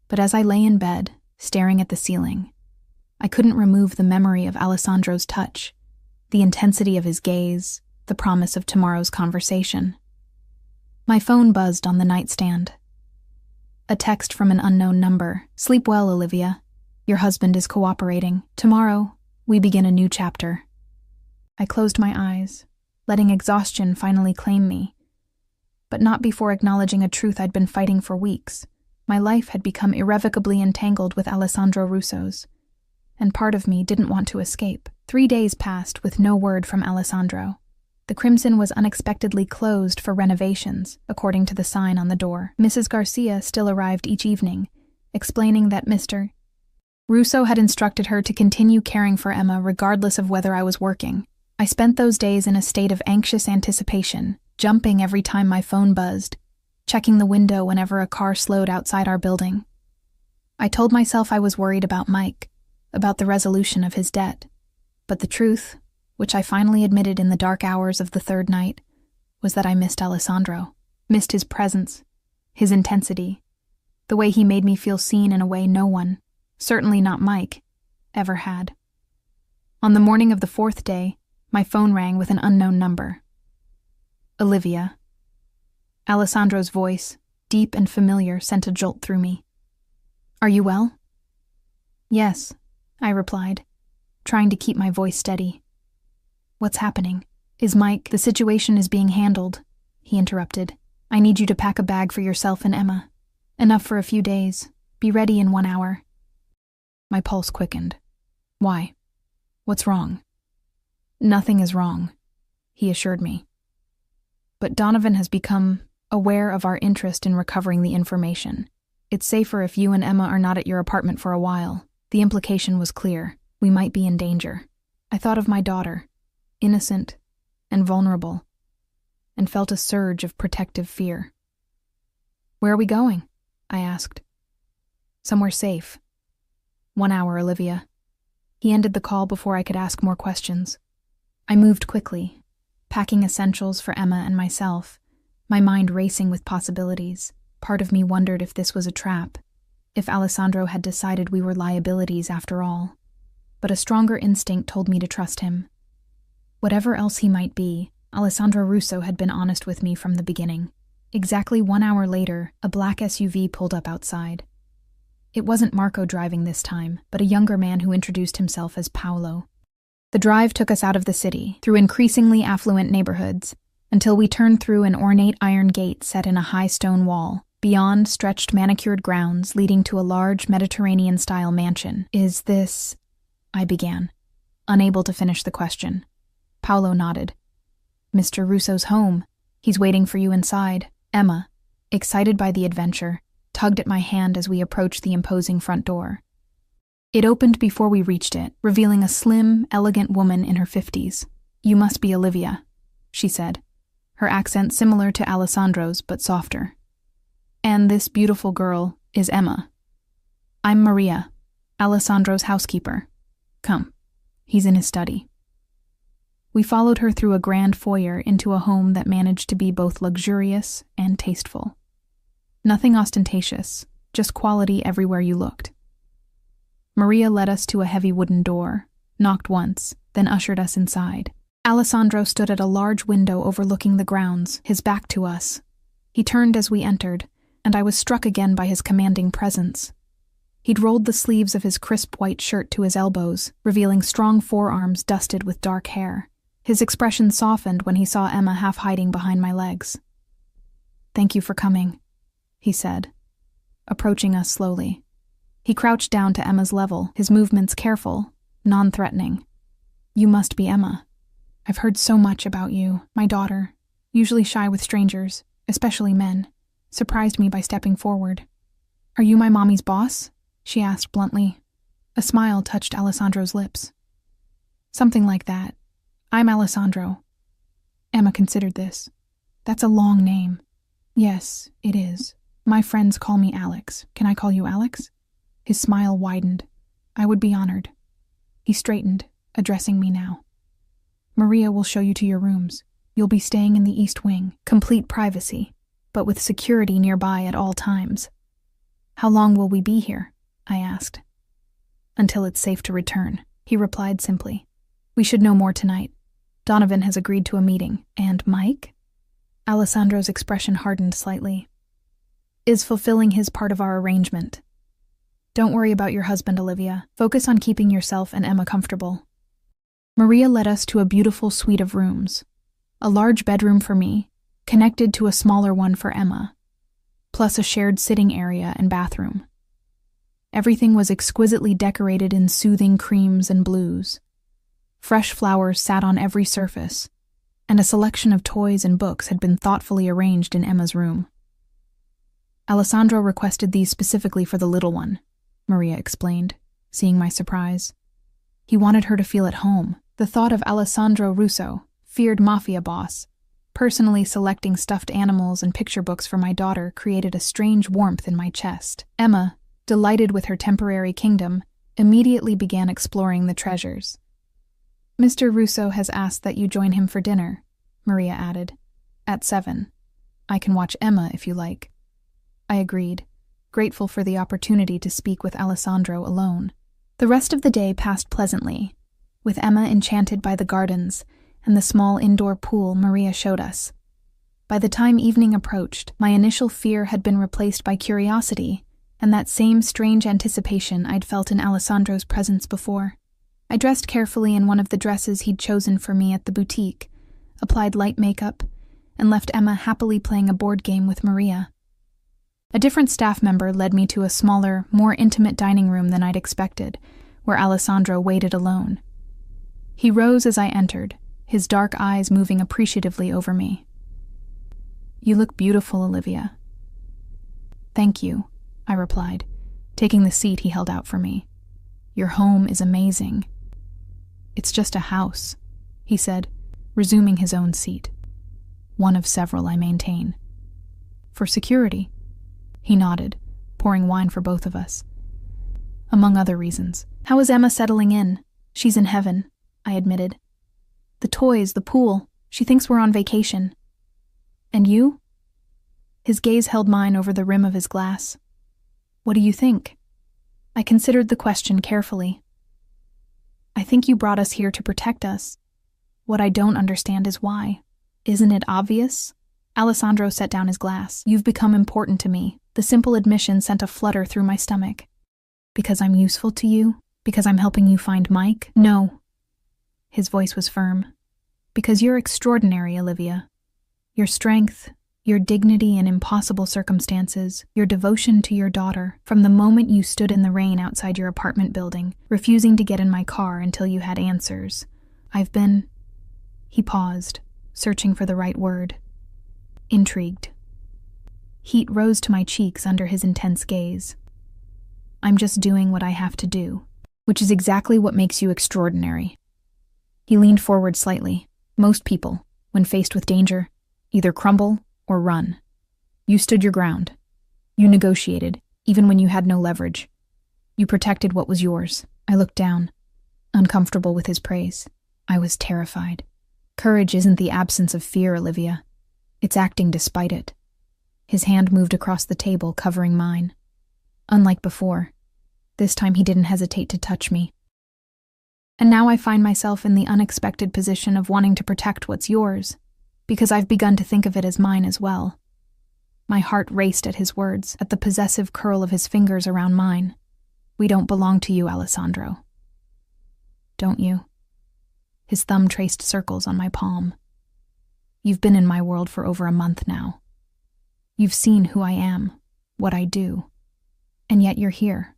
But as I lay in bed, staring at the ceiling, I couldn't remove the memory of Alessandro's touch, the intensity of his gaze, the promise of tomorrow's conversation. My phone buzzed on the nightstand. A text from an unknown number. "Sleep well, Olivia. Your husband is cooperating. Tomorrow, we begin a new chapter." I closed my eyes, letting exhaustion finally claim me. But not before acknowledging a truth I'd been fighting for weeks. My life had become irrevocably entangled with Alessandro Russo's, and part of me didn't want to escape. 3 days passed with no word from Alessandro. The Crimson was unexpectedly closed for renovations, according to the sign on the door. Mrs. Garcia still arrived each evening, explaining that Mr. Russo had instructed her to continue caring for Emma regardless of whether I was working. I spent those days in a state of anxious anticipation, jumping every time my phone buzzed, checking the window whenever a car slowed outside our building. I told myself I was worried about Mike, about the resolution of his debt. But the truth, which I finally admitted in the dark hours of the third night, was that I missed Alessandro, missed his presence, his intensity, the way he made me feel seen in a way no one, certainly not Mike, ever had. On the morning of the 4th day, my phone rang with an unknown number. "Olivia." Alessandro's voice, deep and familiar, sent a jolt through me. "Are you well?" "Yes," I replied, trying to keep my voice steady. "What's happening? Is Mike—" "The situation is being handled," he interrupted. "I need you to pack a bag for yourself and Emma. Enough for a few days. Be ready in 1 hour." My pulse quickened. "Why? What's wrong?" Nothing is wrong, he assured me. But Donovan has become aware of our interest in recovering the information. It's safer if you and Emma are not at your apartment for a while. The implication was clear. We might be in danger. I thought of my daughter, innocent and vulnerable, and felt a surge of protective fear. Where are we going? I asked. Somewhere safe. 1 hour, Olivia. He ended the call before I could ask more questions. I moved quickly, packing essentials for Emma and myself, my mind racing with possibilities. Part of me wondered if this was a trap, if Alessandro had decided we were liabilities after all. But a stronger instinct told me to trust him. Whatever else he might be, Alessandro Russo had been honest with me from the beginning. Exactly 1 hour later, a black SUV pulled up outside. It wasn't Marco driving this time, but a younger man who introduced himself as Paolo. The drive took us out of the city, through increasingly affluent neighborhoods, until we turned through an ornate iron gate set in a high stone wall. Beyond stretched manicured grounds leading to a large Mediterranean-style mansion. Is this... I began, unable to finish the question. Paolo nodded. Mr. Russo's home. He's waiting for you inside. Emma, excited by the adventure, tugged at my hand as we approached the imposing front door. It opened before we reached it, revealing a slim, elegant woman in her 50s. You must be Olivia, she said, her accent similar to Alessandro's but softer. And this beautiful girl is Emma. I'm Maria, Alessandro's housekeeper. Come, he's in his study. We followed her through a grand foyer into a home that managed to be both luxurious and tasteful. Nothing ostentatious, just quality everywhere you looked. Maria led us to a heavy wooden door, knocked once, then ushered us inside. Alessandro stood at a large window overlooking the grounds, his back to us. He turned as we entered, and I was struck again by his commanding presence. He'd rolled the sleeves of his crisp white shirt to his elbows, revealing strong forearms dusted with dark hair. His expression softened when he saw Emma half hiding behind my legs. Thank you for coming, he said, approaching us slowly. He crouched down to Emma's level, his movements careful, non-threatening. You must be Emma. I've heard so much about you, my daughter, usually shy with strangers, especially men, surprised me by stepping forward. Are you my mommy's boss? She asked bluntly. A smile touched Alessandro's lips. Something like that. I'm Alessandro. Emma considered this. That's a long name. Yes, it is. My friends call me Alex. Can I call you Alex? His smile widened. I would be honored. He straightened, addressing me now. Maria will show you to your rooms. You'll be staying in the East Wing, complete privacy, but with security nearby at all times. How long will we be here? I asked. Until it's safe to return, he replied simply. We should know more tonight. Donovan has agreed to a meeting. And Mike? Alessandro's expression hardened slightly. Is fulfilling his part of our arrangement. Don't worry about your husband, Olivia. Focus on keeping yourself and Emma comfortable. Maria led us to a beautiful suite of rooms. A large bedroom for me, connected to a smaller one for Emma, plus a shared sitting area and bathroom. Everything was exquisitely decorated in soothing creams and blues. Fresh flowers sat on every surface, and a selection of toys and books had been thoughtfully arranged in Emma's room. Alessandro requested these specifically for the little one, Maria explained, seeing my surprise. He wanted her to feel at home. The thought of Alessandro Russo, feared Mafia boss, personally selecting stuffed animals and picture books for my daughter created a strange warmth in my chest. Emma, delighted with her temporary kingdom, immediately began exploring the treasures. Mr. Russo has asked that you join him for dinner, Maria added. At 7. I can watch Emma if you like. I agreed, grateful for the opportunity to speak with Alessandro alone. The rest of the day passed pleasantly, with Emma enchanted by the gardens and the small indoor pool Maria showed us. By the time evening approached, my initial fear had been replaced by curiosity and that same strange anticipation I'd felt in Alessandro's presence before. I dressed carefully in one of the dresses he'd chosen for me at the boutique, applied light makeup, and left Emma happily playing a board game with Maria. A different staff member led me to a smaller, more intimate dining room than I'd expected, where Alessandro waited alone. He rose as I entered, his dark eyes moving appreciatively over me. "You look beautiful, Olivia." "Thank you," I replied, taking the seat he held out for me. "Your home is amazing." "It's just a house," he said, resuming his own seat. "One of several I maintain." "For security?" He nodded, pouring wine for both of us. "Among other reasons." "How is Emma settling in?" "She's in heaven," I admitted. "The toys, the pool, she thinks we're on vacation." "And you?" His gaze held mine over the rim of his glass. "What do you think?" I considered the question carefully. "I think you brought us here to protect us. What I don't understand is why. Isn't it obvious?" Alessandro set down his glass. "You've become important to me." The simple admission sent a flutter through my stomach. "Because I'm useful to you? Because I'm helping you find Mike?" "No." His voice was firm. "Because you're extraordinary, Olivia. Your strength, your dignity in impossible circumstances, your devotion to your daughter, from the moment you stood in the rain outside your apartment building, refusing to get in my car until you had answers. I've been—" He paused, searching for the right word. "Intrigued." Heat rose to my cheeks under his intense gaze. "I'm just doing what I have to do, which is exactly what makes you extraordinary." He leaned forward slightly. "Most people, when faced with danger, either crumble or run. You stood your ground. You negotiated, even when you had no leverage. You protected what was yours." I looked down, uncomfortable with his praise. I was terrified. Courage isn't the absence of fear, Olivia. It's acting despite it. His hand moved across the table, covering mine. Unlike before, this time he didn't hesitate to touch me. "And now I find myself in the unexpected position of wanting to protect what's yours, because I've begun to think of it as mine as well." My heart raced at his words, at the possessive curl of his fingers around mine. "We don't belong to you, Alessandro." "Don't you?" His thumb traced circles on my palm. "You've been in my world for over a month now. You've seen who I am, what I do. And yet you're here,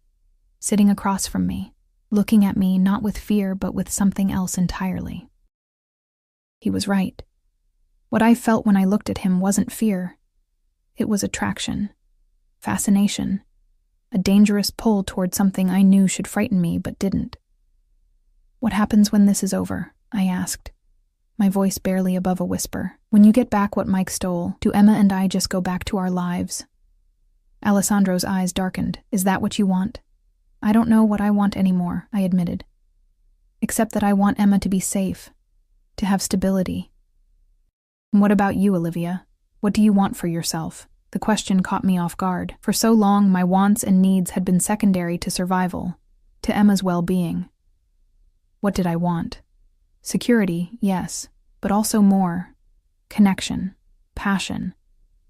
sitting across from me, looking at me not with fear but with something else entirely." He was right. What I felt when I looked at him wasn't fear. It was attraction, fascination, a dangerous pull toward something I knew should frighten me but didn't. "What happens when this is over?" I asked, my voice barely above a whisper. "When you get back what Mike stole, do Emma and I just go back to our lives?" Alessandro's eyes darkened. "Is that what you want?" "I don't know what I want anymore," I admitted. "Except that I want Emma to be safe, to have stability." "And what about you, Olivia? What do you want for yourself?" The question caught me off guard. For so long, my wants and needs had been secondary to survival, to Emma's well-being. What did I want? Security, yes, but also more. Connection, passion.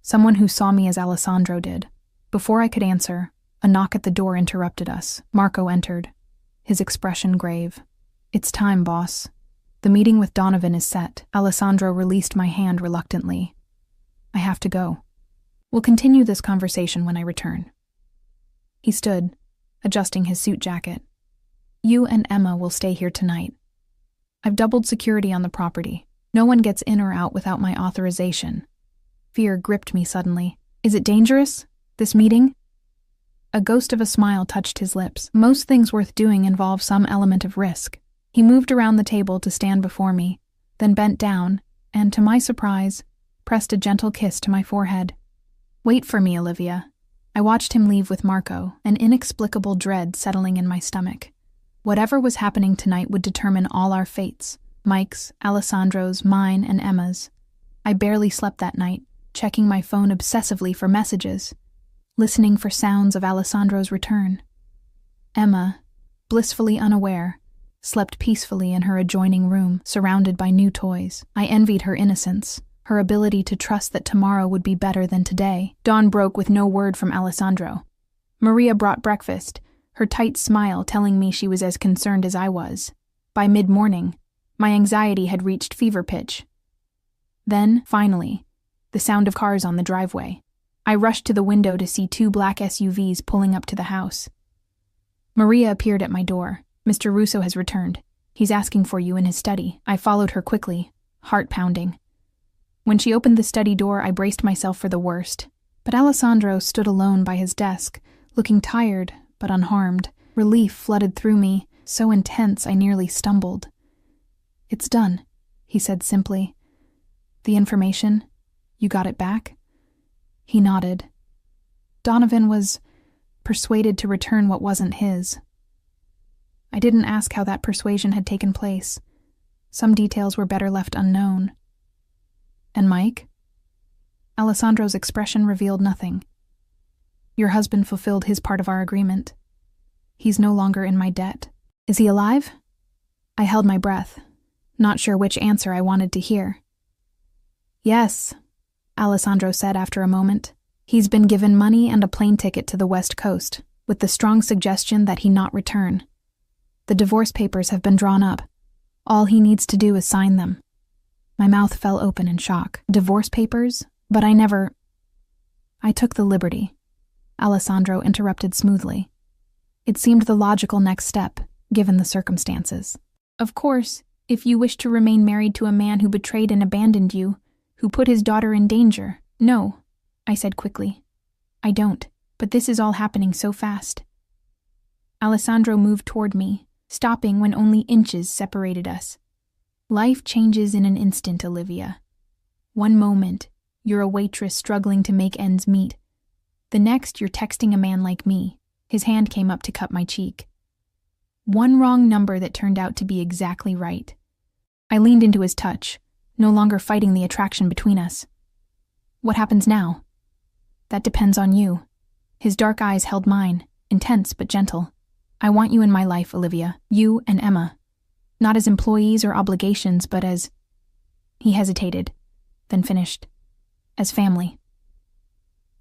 Someone who saw me as Alessandro did. Before I could answer, a knock at the door interrupted us. Marco entered, his expression grave. "It's time, boss. The meeting with Donovan is set." Alessandro released my hand reluctantly. "I have to go. We'll continue this conversation when I return." He stood, adjusting his suit jacket. "You and Emma will stay here tonight. I've doubled security on the property. No one gets in or out without my authorization." Fear gripped me suddenly. "Is it dangerous, this meeting?" A ghost of a smile touched his lips. "Most things worth doing involve some element of risk." He moved around the table to stand before me, then bent down, and, to my surprise, pressed a gentle kiss to my forehead. "Wait for me, Olivia." I watched him leave with Marco, an inexplicable dread settling in my stomach. Whatever was happening tonight would determine all our fates, Mike's, Alessandro's, mine, and Emma's. I barely slept that night, checking my phone obsessively for messages, listening for sounds of Alessandro's return. Emma, blissfully unaware, slept peacefully in her adjoining room, surrounded by new toys. I envied her innocence, her ability to trust that tomorrow would be better than today. Dawn broke with no word from Alessandro. Maria brought breakfast, her tight smile telling me she was as concerned as I was. By mid-morning, my anxiety had reached fever pitch. Then, finally, the sound of cars on the driveway. I rushed to the window to see 2 black SUVs pulling up to the house. Maria appeared at my door. "Mr. Russo has returned. He's asking for you in his study." I followed her quickly, heart pounding. When she opened the study door, I braced myself for the worst. But Alessandro stood alone by his desk, looking tired but unharmed. Relief flooded through me, so intense I nearly stumbled. "It's done," he said simply. "The information, you got it back?" He nodded. Donovan was persuaded to return what wasn't his. I didn't ask how that persuasion had taken place. Some details were better left unknown. "And Mike?" Alessandro's expression revealed nothing. "Your husband fulfilled his part of our agreement. He's no longer in my debt." "Is he alive?" I held my breath, not sure which answer I wanted to hear. "Yes," Alessandro said after a moment. "He's been given money and a plane ticket to the West Coast, with the strong suggestion that he not return. The divorce papers have been drawn up. All he needs to do is sign them." My mouth fell open in shock. "Divorce papers? But I took the liberty," Alessandro interrupted smoothly. It seemed the logical next step, given the circumstances. "Of course, if you wish to remain married to a man who betrayed and abandoned you, who put his daughter in danger." "No," I said quickly. "I don't, but this is all happening so fast." Alessandro moved toward me, stopping when only inches separated us. "Life changes in an instant, Olivia. One moment, you're a waitress struggling to make ends meet. The next, you're texting a man like me." His hand came up to cup my cheek. One wrong number that turned out to be exactly right. I leaned into his touch, no longer fighting the attraction between us. "What happens now?" "That depends on you." His dark eyes held mine, intense but gentle. "I want you in my life, Olivia, you and Emma. Not as employees or obligations, but as—" He hesitated, then finished. "As family."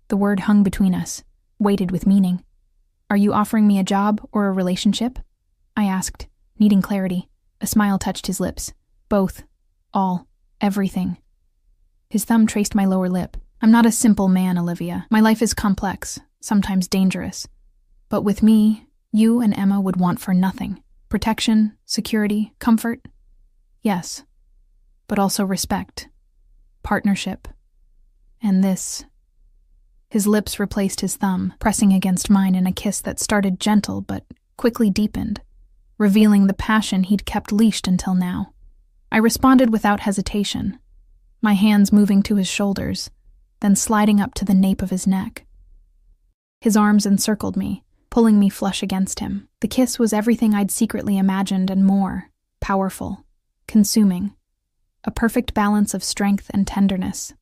The word hung between us, weighted with meaning. "Are you offering me a job or a relationship?" I asked, needing clarity. A smile touched his lips. "Both. All. Everything." His thumb traced my lower lip. "I'm not a simple man, Olivia. My life is complex, sometimes dangerous. But with me, you and Emma would want for nothing. Protection, security, comfort? Yes. But also respect. Partnership. And this." His lips replaced his thumb, pressing against mine in a kiss that started gentle but quickly deepened, revealing the passion he'd kept leashed until now. I responded without hesitation, my hands moving to his shoulders, then sliding up to the nape of his neck. His arms encircled me, pulling me flush against him. The kiss was everything I'd secretly imagined and more, powerful, consuming, a perfect balance of strength and tenderness.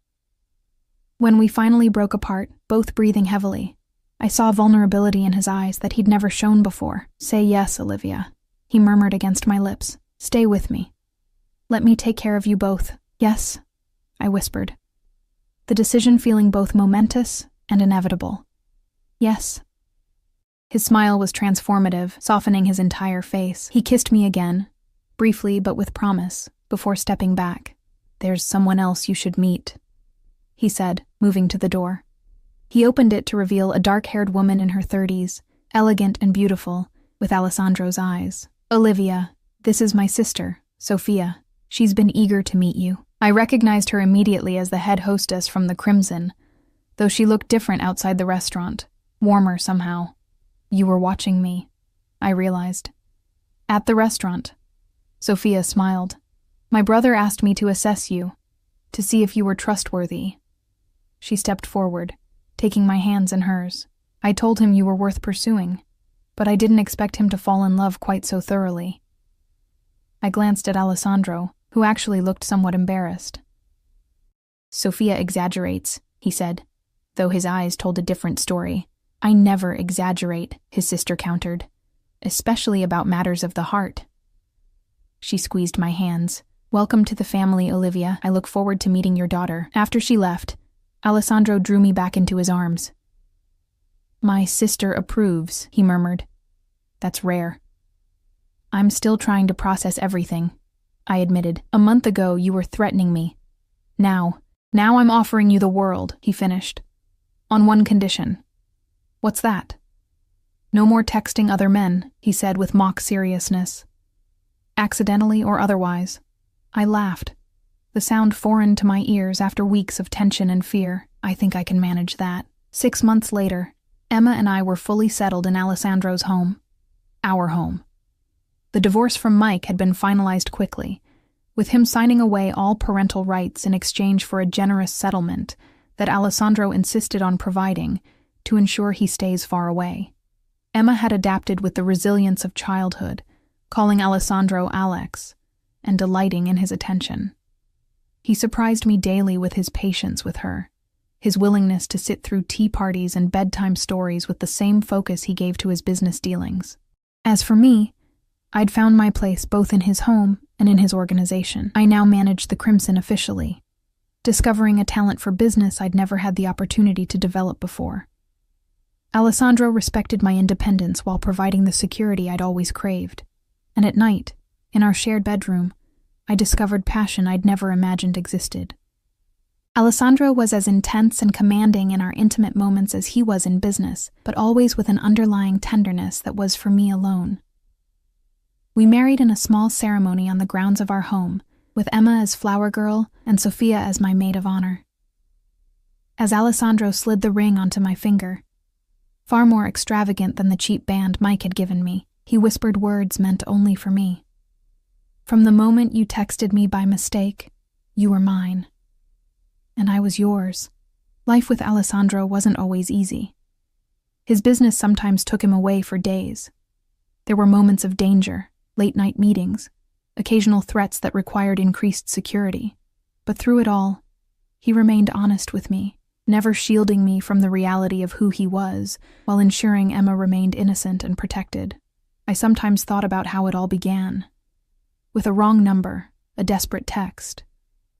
When we finally broke apart, both breathing heavily, I saw vulnerability in his eyes that he'd never shown before. "Say yes, Olivia," he murmured against my lips. "Stay with me. Let me take care of you both." "Yes," I whispered, the decision feeling both momentous and inevitable. "Yes." His smile was transformative, softening his entire face. He kissed me again, briefly but with promise, before stepping back. "There's someone else you should meet," he said, moving to the door. He opened it to reveal a dark-haired woman in her 30s, elegant and beautiful, with Alessandro's eyes. "Olivia, this is my sister, Sophia. She's been eager to meet you." I recognized her immediately as the head hostess from the Crimson, though she looked different outside the restaurant, warmer somehow. "You were watching me," I realized. "At the restaurant." Sophia smiled. "My brother asked me to assess you, to see if you were trustworthy." She stepped forward, taking my hands in hers. "I told him you were worth pursuing, but I didn't expect him to fall in love quite so thoroughly." I glanced at Alessandro, who actually looked somewhat embarrassed. "Sophia exaggerates," he said, though his eyes told a different story. "I never exaggerate," his sister countered, "especially about matters of the heart." She squeezed my hands. "Welcome to the family, Olivia. I look forward to meeting your daughter." After she left, Alessandro drew me back into his arms. "My sister approves," he murmured. "That's rare." "I'm still trying to process everything," I admitted. "A month ago, you were threatening me. Now I'm offering you the world," he finished. "On one condition." "What's that?" "No more texting other men," he said with mock seriousness. accidentally or otherwise. I laughed, the sound foreign to my ears after weeks of tension and fear. I think I can manage that. 6 months later, Emma and I were fully settled in Alessandro's home. Our home. The divorce from Mike had been finalized quickly, with him signing away all parental rights in exchange for a generous settlement that Alessandro insisted on providing to ensure he stays far away. Emma had adapted with the resilience of childhood, calling Alessandro Alex, and delighting in his attention. He surprised me daily with his patience with her, his willingness to sit through tea parties and bedtime stories with the same focus he gave to his business dealings. As for me, I'd found my place both in his home and in his organization. I now managed the Crimson officially, discovering a talent for business I'd never had the opportunity to develop before. Alessandro respected my independence while providing the security I'd always craved, and at night, in our shared bedroom, I discovered passion I'd never imagined existed. Alessandro was as intense and commanding in our intimate moments as he was in business, but always with an underlying tenderness that was for me alone. We married in a small ceremony on the grounds of our home, with Emma as flower girl and Sophia as my maid of honor. As Alessandro slid the ring onto my finger, far more extravagant than the cheap band Mike had given me, he whispered words meant only for me. From the moment you texted me by mistake, you were mine. And I was yours. Life with Alessandro wasn't always easy. His business sometimes took him away for days. There were moments of danger, late-night meetings, occasional threats that required increased security. But through it all, he remained honest with me, never shielding me from the reality of who he was, while ensuring Emma remained innocent and protected. I sometimes thought about how it all began. With a wrong number, a desperate text,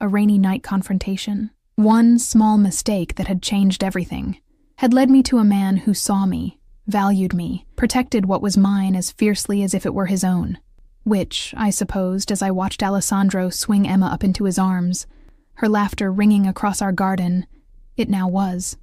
a rainy night confrontation. One small mistake that had changed everything, had led me to a man who saw me, valued me, protected what was mine as fiercely as if it were his own. Which, I supposed, as I watched Alessandro swing Emma up into his arms, her laughter ringing across our garden, it now was.